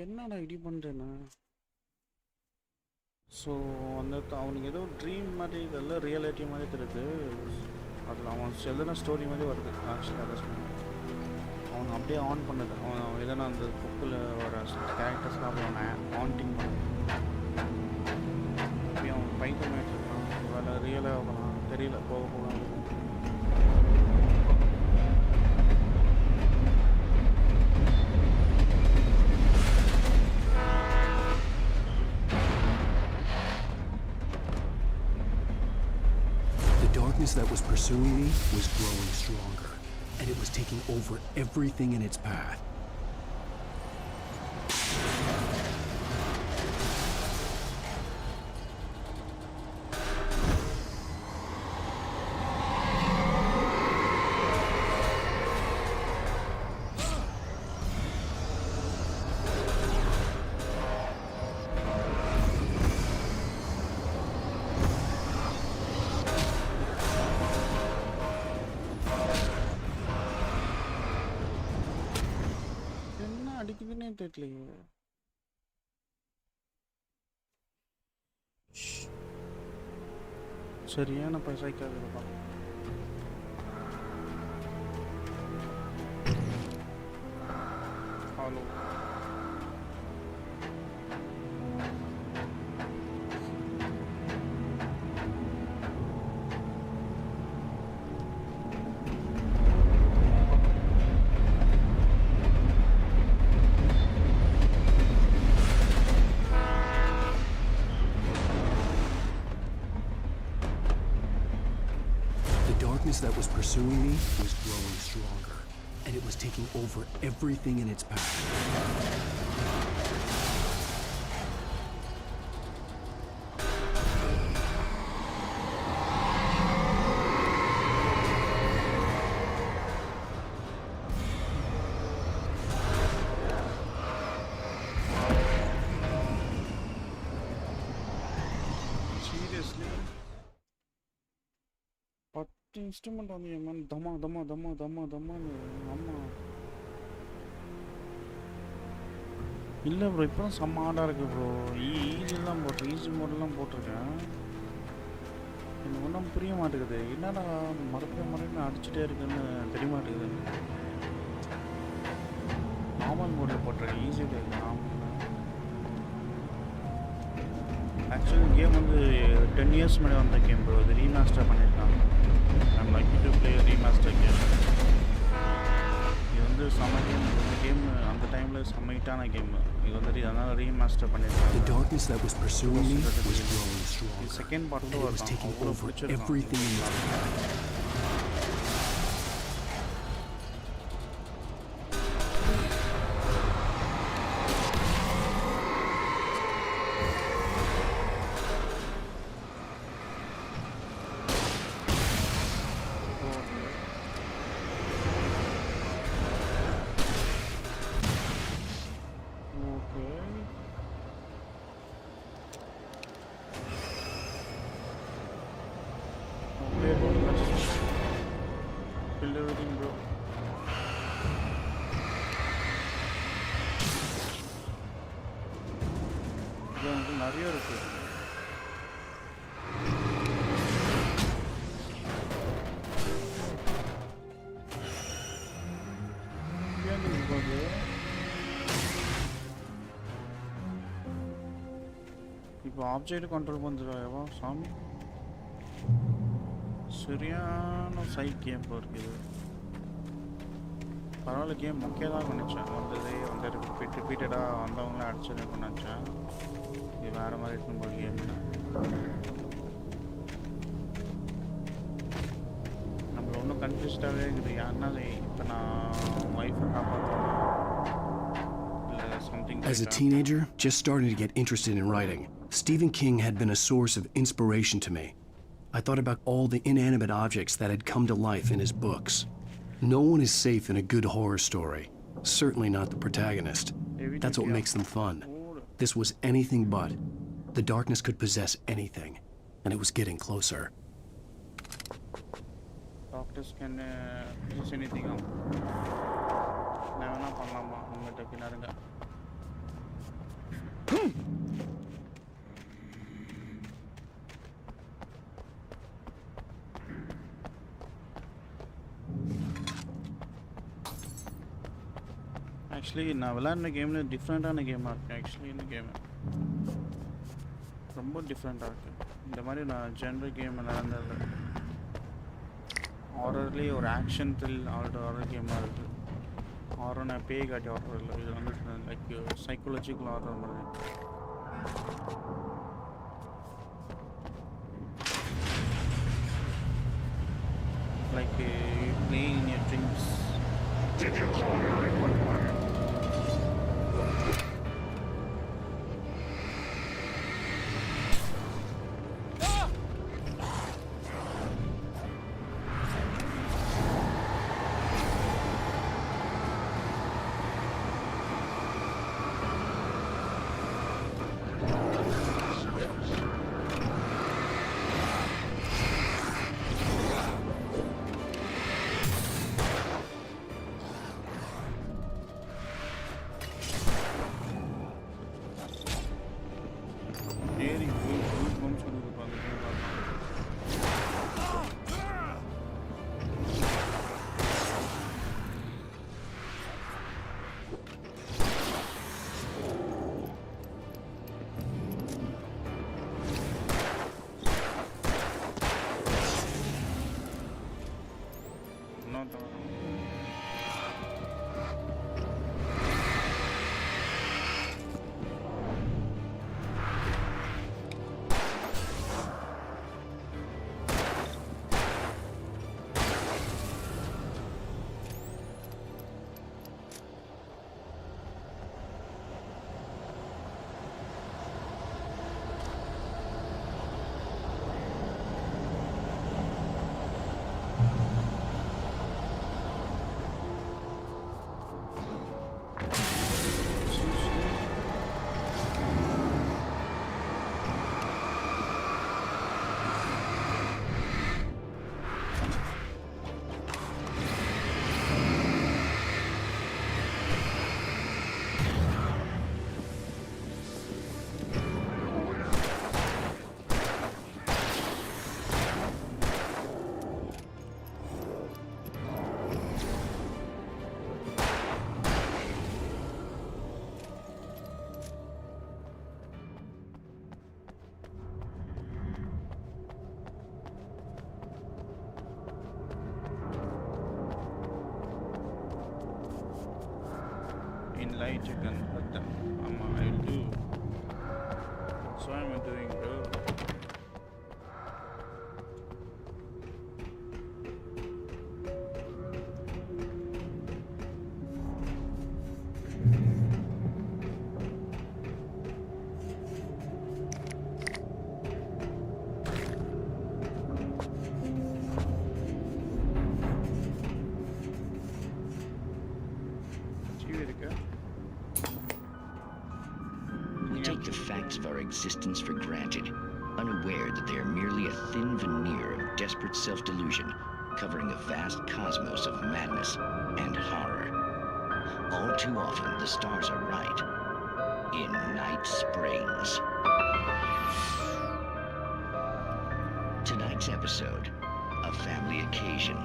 என்னடா இப்படி பண்ணுறேன்னா ஸோ அந்த அவனுக்கு ஏதோ ட்ரீம் மாதிரி இதெல்லாம் ரியாலிட்டி மாதிரி தெரியுது. அதில் அவன் எழுதுன ஸ்டோரி மாதிரி வருது. ஆக்சுவலி அதை அவன் அப்படியே ஆன் பண்ணுது. அவன் எதனா அந்த புக்கில் வர கேரக்டர்ஸ்லாம் அப்படியே அவனை ஆன்டிங் பண்ணுது. அப்படியே அவன் பைத்தமாயிட்டு இருக்கான். வேலை ரியலாக ஆகலாம் தெரியல. போக போகலாம். The darkness that was pursuing me was growing stronger, and it was taking over everything in its path. அடிக்குதுன்னே தெரியலையே. சரியான பைசாய்க்காக இருப்பான். Hello That was pursuing me was growing stronger, and it was taking over everything in its path. First instrument வந்து ஏன் தம்மா தம்மா தம்மா தம்மா தம்மான்னு அம்மா இல்லை bro இப்போ தான் செம்ம ஆடாக இருக்குது ப்ரோ ஈஸிலாம் போட்டு ஈஸி மோடெல்லாம் போட்டிருக்கேன் எனக்கு ஒன்றும் புரிய மாட்டேங்குது என்னடா மறுபடியும் அடிச்சுட்டே இருக்குன்னு தெரிய மாட்டேங்குது நார்மல் மோடில் போட்டிருக்கேன் ஈஸியாக இருக்குது நார்மல் ஆக்சுவலி கேம் வந்து 10 இயர்ஸ் முன்னாடி வந்த கேம் ப்ரோ இது ரீமாஸ்டர் பண்ணியிருக்காங்க I'm like to play remaster game இது வந்து செம்ம கேம் இந்த கேம் அந்த டைமில் செம்மைட்டான கேம் இது வந்து அதனால் ரீமாஸ்டர் பண்ணியிருக்காங்க The darkness that was pursuing me was growing stronger. Second part கூட It was taking அவ்வளோ over பிடிச்சிருக்கான் everything in my life. Build everything, bro. இது வந்து நிறைய இருக்கு இப்போ ஆப்ஜெக்ட் கண்ட்ரோல் பண்ணுறாயவா சாமி சரியான சைட் கேம் இருக்குது பரவாயில்ல கேம் முக்கியம் தான் நினச்சேன் வந்ததே வந்து ரிப்பீட்டடாக வந்தவங்களே அடிச்சதுன்னு நினச்சேன் இது வேறு மாதிரி இருக்கும் போது கேம்னா நம்மள ஒன்றும் கன்ஃபியூஸ்டாகவே இருக்குது யாருன்னா இப்போ நான் ஒய்ஃபை காப்பாற்றணும் இல்லை something. As a teenager, just starting to get interested in writing, Stephen King had been a source of inspiration to me. I thought about all the inanimate objects that had come to life in his books. No one is safe in a good horror story. Certainly not the protagonist. That's what makes them fun. This was anything but. The darkness could possess anything, and it was getting closer. Doctors can use anything. Never know Panama. Actually நான் விளையாடின கேமில் டிஃப்ரெண்ட்டான கேமாக இருக்குது actually இந்த game ரொம்ப டிஃப்ரெண்ட்டாக இருக்குது இந்த மாதிரி நான் ஜென்ரல் கேம் விளையாண்டதில்லை ஹாரர்லேயே ஒரு ஆக்ஷன் த்ரில் ஹாரர் கேமாக இருக்குது ஹாரர் நான் பேய் காட்டி ஹாரர் இல்லை இது வந்து லைக் சைக்காலஜிக்கல் ஹாரர் மாதிரி like playing in your dreams. Did you call your equipment? light a gun at them. I will do. So I'm doing good. We take the facts of our existence for granted, unaware that they are merely a thin veneer of desperate self-delusion, covering a vast cosmos of madness and horror. All too often, the stars are right. In Night Springs. Tonight's episode, a family occasion.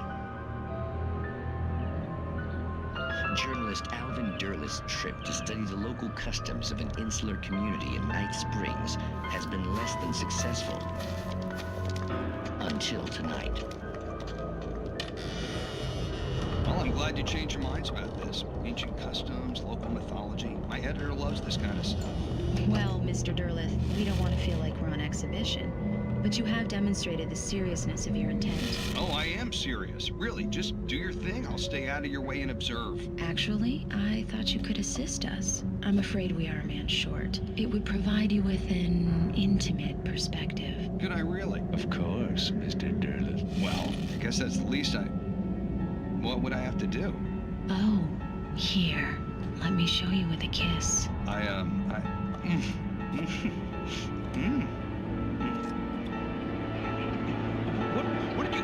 Journalist Alvin Derleth's trip to study the local customs of an insular community in Night Springs has been less than successful. Until tonight. Well, I'm glad you changed your minds about this. Ancient customs, local mythology. My editor loves this kind of stuff. Well, Mr. Derleth, we don't want to feel like we're on exhibition, but you have demonstrated the seriousness of your intent. Oh, I am serious. Really, just do your thing. I'll stay out of your way and observe. Actually, I thought you could assist us. I'm afraid we are a man short. It would provide you with an intimate perspective. Could I really? Of course, Mr. Derleth. Well, I guess that's the least I... What would I have to do? Oh, here. Let me show you with a kiss. What did you...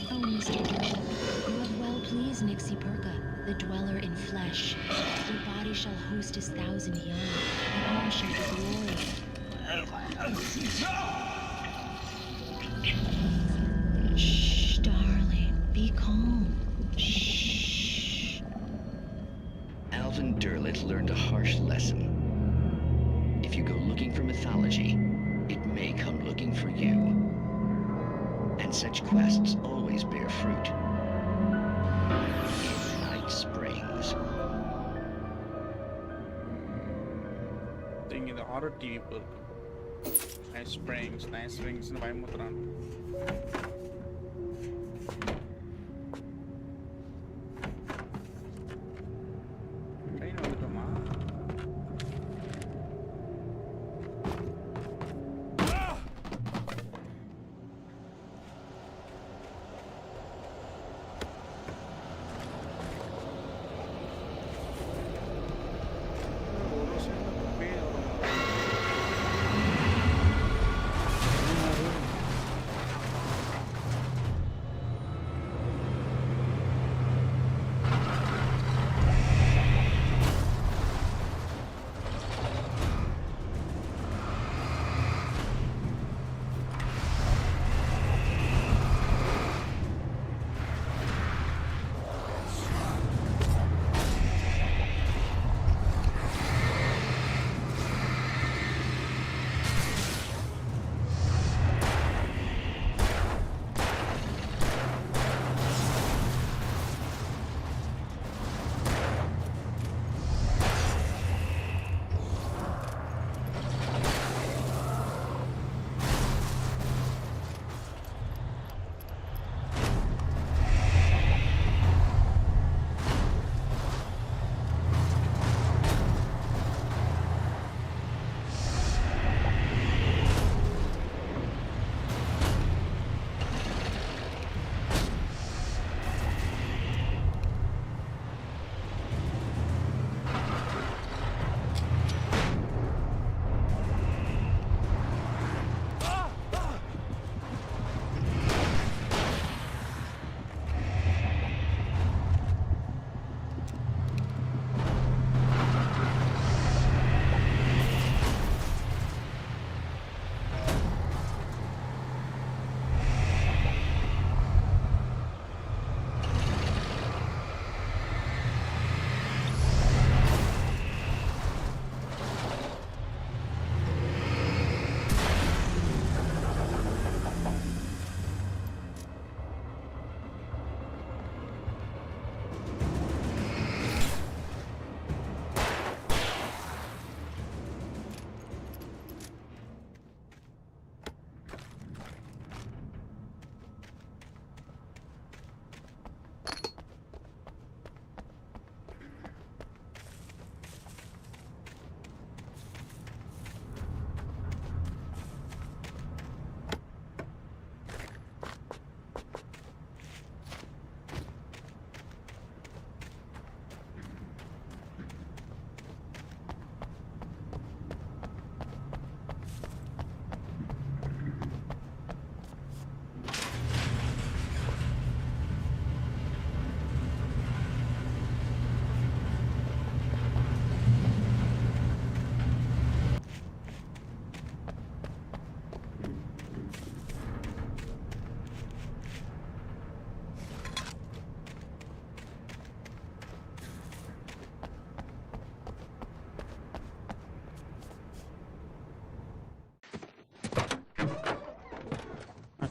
Oh, Mr. Derleth, you have well pleased Nixie Perka, the dweller in flesh. Your body shall host his 1,000 young, and all shall be glory. Shh, darling, be calm. Shh. Alvin Derleth learned a harsh lesson. If you go looking for mythology, it may come looking for you. And such quests always bear fruit. In Night Springs. Thing in the horror TV book. Nice Springs in Vaimutran. Train வந்துட்டோமா?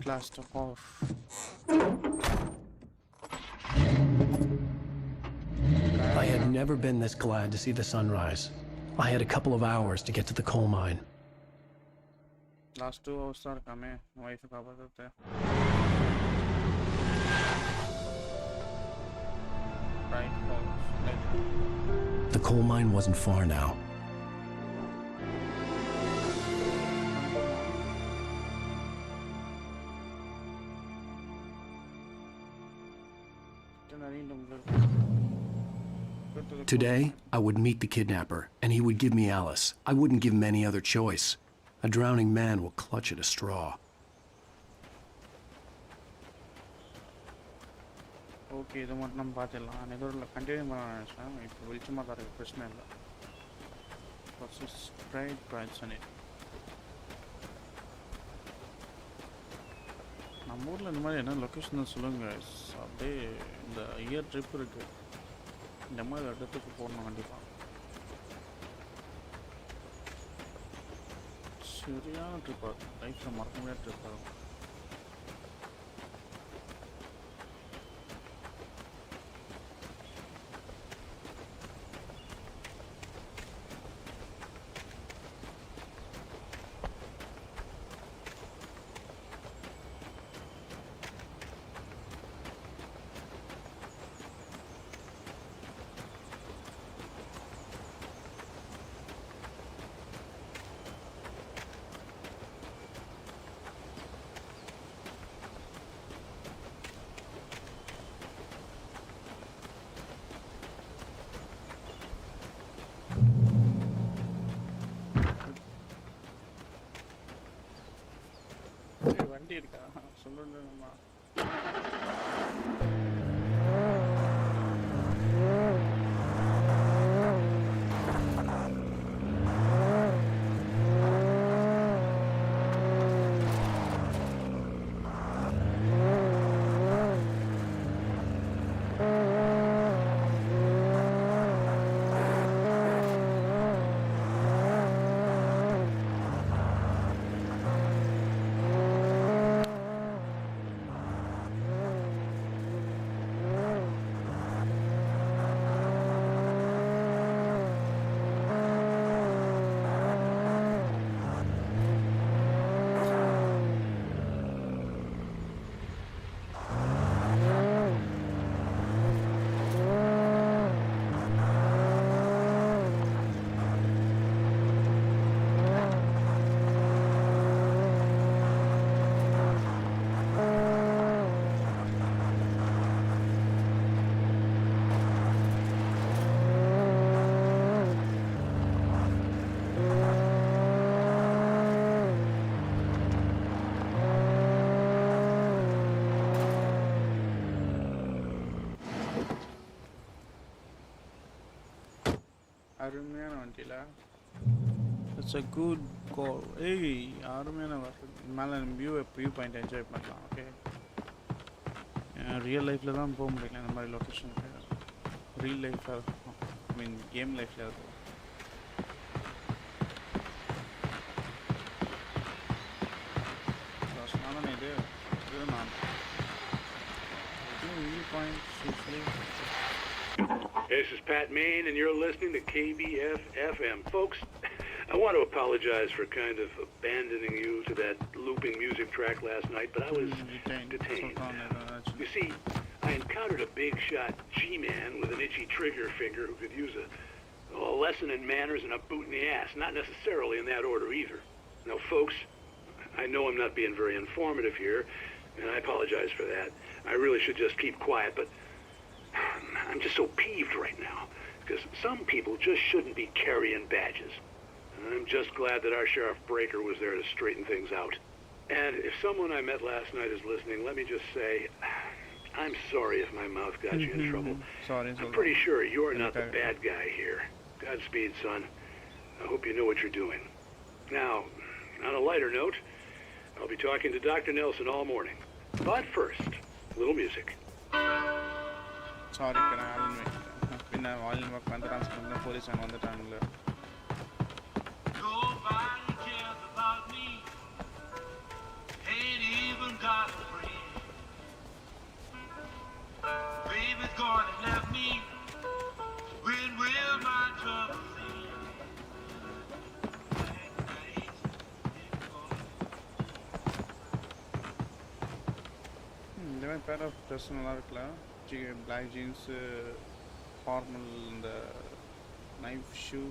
At last, off. I had never been this glad to see the sunrise. I had a couple of hours to get to the coal mine. Last 2 hours are coming. Wife kapatate. Right, The coal mine wasn't far now. Today, I would meet the kidnapper, and he would give me Alice. I wouldn't give him any other choice. A drowning man will clutch at a straw. Okay, idu mattum nam paathidalam. Naan idhula continue panna nenichen. Ipo velichuma tharukku prachana illa. Versus bright brights on it. நம்ம ஊர்ல இந்த மாதிரி என்ன location சொல்லுங்க guys. அப்படியே இந்த year trip இருக்கு. இந்த மாதிரி இடத்துக்கு போகணும் கண்டிப்பா. சரியான ட்ரிப் ஆகும். லைஃப்ல மறக்க முடியாத ட்ரிப் ஆகும். வண்டி இருக்கா சொல்லுங்கம்மா. அருமையான வண்டியில. It's a good call. ஏய் அருமையான மேலே வியூ பாயிண்ட் என்ஜாய் பண்ணலாம். ஓகே, ரியல் லைஃப்பில் தான் போக முடியல இந்த மாதிரி லொக்கேஷனுக்கு. ரியல் லைஃப்பில் ஐ மீன் கேம் லைஃப்பில் இருக்கும். நான் இது நான் view point usually. This is Pat Main, and you're listening to KBF-FM. Folks, I want to apologize for kind of abandoning you to that looping music track last night, but I was detained. You see, I encountered a big-shot G-man with an itchy trigger finger who could use a lesson in manners and a boot in the ass. Not necessarily in that order either. Now, folks, I know I'm not being very informative here, and I apologize for that. I really should just keep quiet, but I'm just so peeved right now, because some people just shouldn't be carrying badges. And I'm just glad that our Sheriff Breaker was there to straighten things out. And if someone I met last night is listening, let me just say, I'm sorry if my mouth got you in trouble. Sorry, I'm pretty sure you're not the bad guy here. Godspeed, son. I hope you know what you're doing. Now, on a lighter note, I'll be talking to Dr. Nelson all morning. But first, a little music. Sorry பின்ன volume work வந்துட்டான்னு சொன்னாங்க. Police அங்கே வந்துட்டாங்கல்ல. Nobody cares about me. Ain't even got இவன் pair of dress நல்லா இருக்குல்ல black jeans formal இந்த knife shoe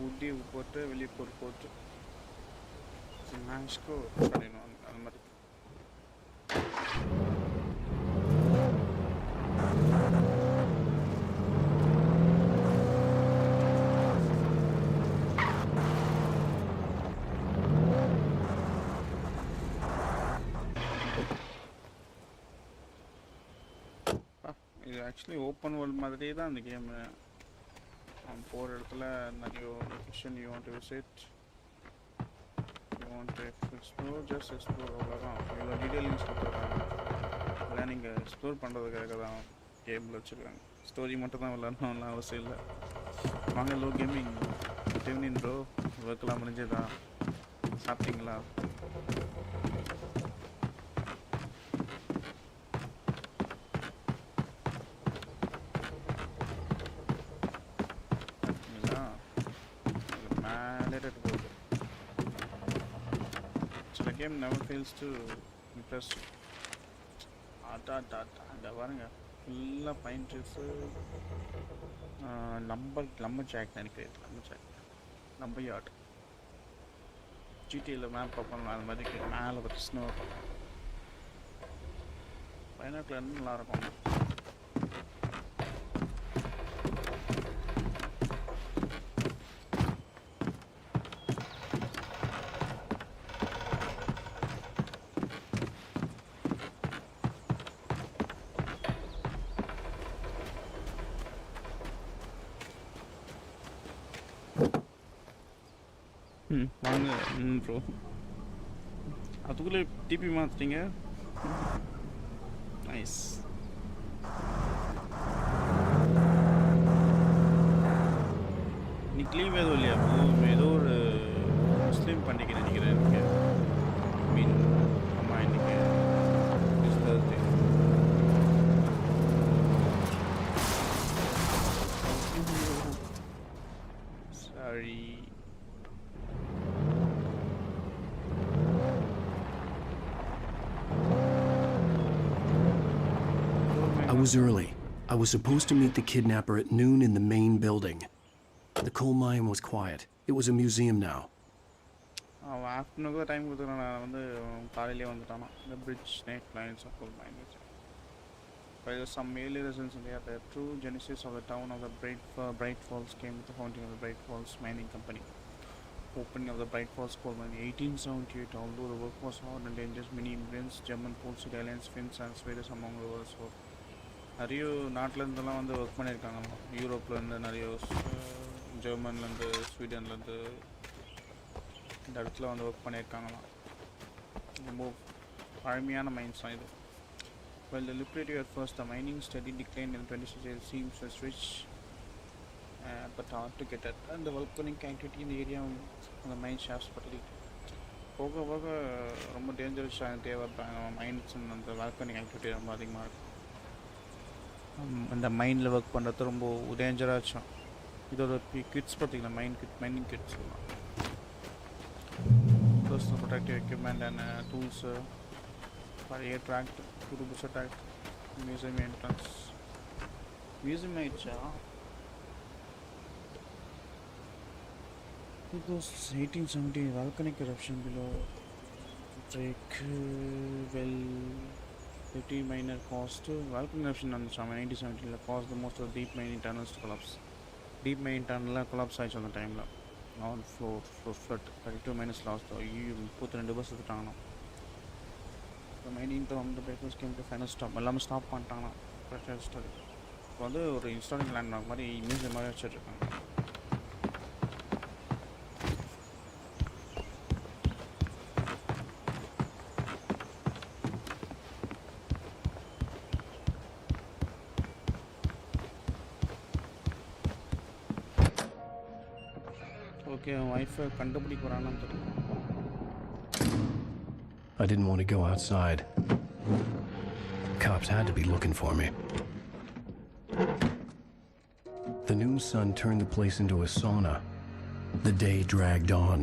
உட்டி போட்டு வெளியே போட்டு மேஷ்கோ பண்ணிடுவாங்க அது மாதிரி இது ஆக்சுவலி ஓப்பன் வேர்ல்ட் மாதிரியே தான் அந்த கேமு போகிற இடத்துல நிறைய location you want to visit you want to explore just explore அவ்வளோதான் இவ்வளோ டீட்டெயிலிங்ஸ் கொடுத்துருக்காங்க இதெல்லாம் நீங்கள் எக்ஸ்ப்ளோர் பண்ணுறதுக்காக தான் கேமில் வச்சுருக்காங்க ஸ்டோரி மட்டும் தான் விளாட்ணும்னு அவசியம் இல்லை வாங்க லோ கேமிங் டெவனின் ப்ரோ ஒர்க்கெலாம் முடிஞ்சதா சாப்பிட்டீங்களா Game never fails to impress. அங்கே பாருங்க ஃபுல்லாக பைன் ட்ரீஸு லம்பர் ஜாக் நினைக்கிறேன் லம்பர் யார்ட் ஜிடியில் மேப் பார்ப்போம் அது மாதிரி மேலே ஒரு ஸ்னோ பைனாக்கில் நல்லாயிருக்கும் வாங்க ப்ரோ அதுக்குள்ளே டிபி மாற்றிட்டீங்க நைஸ் இன்னைக்கு லீவ் எதுவும் இல்லையா ஏதோ ஒரு முஸ்லீம் பண்டிகை நினைக்கிறேன் எனக்கு மீன் ஆமாம் இன்னைக்கு sorry I was early. I was supposed to meet the kidnapper at noon in the main building. The coal mine was quiet. It was a museum now. afternoon time கொடுத்துறேன் நான் வந்து காலையிலே வந்துட்டானா the bridge snake lines of coal mine by some early residents in the true genesis of the town of the Bright Falls came with the founding of the Bright Falls mining company. Opening of the Bright Falls coal mine in 1878, although the work was hard and dangerous, many immigrants, German, Poles, Italians, Finns and Swedes among the world's work. நிறைய நாட்டிலேருந்துலாம் வந்து work பண்ணியிருக்காங்க யூரோப்லேருந்து நிறைய ஜெர்மன்லேருந்து ஸ்வீடன்லேருந்து இந்த இடத்துல வந்து work பண்ணியிருக்காங்களாம் ரொம்ப பழமையான mines தான் இது While the lucrative at first, the mining steady declined in the 20th century seems as rich but hard to get at, and the volcanic activity in the area of the mine shafts particularly போக போக ரொம்ப dangerous ஆகிட்டே வருவாங்க mines அந்த volcanic activity ரொம்ப அதிகமாக இருக்கும் அந்த மைனில் ஒர்க் பண்ணுறது ரொம்ப டேஞ்சராக ஆச்சும் இதோட கிட்ஸ் பார்த்திங்கன்னா mining kids personal protective equipment and tools for air tracked to bus attack museum entrance museum aicha it was 1870 volcanic eruption below break well 50 minor caused volcanic eruption on the 1970 caused the most of the deep mining tunnels to collapse. Deep mining tunnel collapse ஆயிடுச்சு அந்த டைமில் all floor flood 32 minus lost 32 bus எடுத்துட்டாங்கண்ணா இப்போ mining வந்து breakers game final stop எல்லாமே stop பண்ணிட்டாங்கண்ணா pressure study இப்போ வந்து ஒரு installing landmark மாதிரி மியூசியம் மாதிரி வச்சுட்ருக்காங்க Okay, wife கண்டுபிடிக்க போறானான்னு தெரியல. I didn't want to go outside. Cops had to be looking for me. The noon sun turned the place into a sauna. The day dragged on.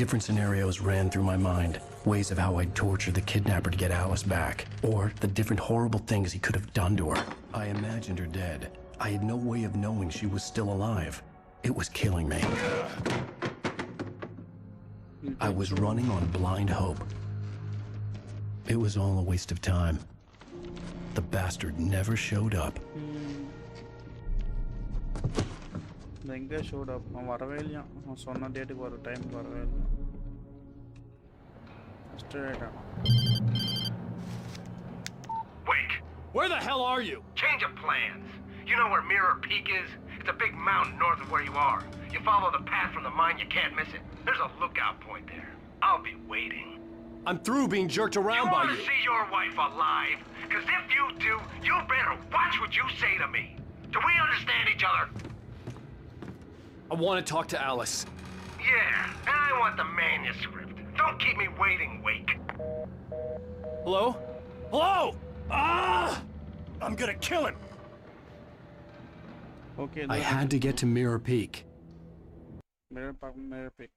Different scenarios ran through my mind. Ways of how I'd torture the kidnapper to get Alice back. Or the different horrible things he could have done to her. I imagined her dead. I had no way of knowing she was still alive. It was killing me. I was running on blind hope. It was all a waste of time. The bastard never showed up. எங்கே ஷோட் அப் அவன் வரவே இல்லையா அவன் சொன்ன டேட்டுக்கு வர டைமுக்கு வரவே இல்லை Wait! Where the hell are you? Change of plans. You know where Mirror Peak is? It's a big mountain north of where you are. You follow the path from the mine, you can't miss it. There's a lookout point there. I'll be waiting. I'm through being jerked around by you. You want to see your wife alive? Because if you do, you better watch what you say to me. Do we understand each other? I want to talk to Alice. Yeah, and I want the manuscript. Don't keep me waiting, Wake. Hello? Hello? Ah! I'm gonna kill him. Okay. I had to get to Mirror Peak. Mirror Peak.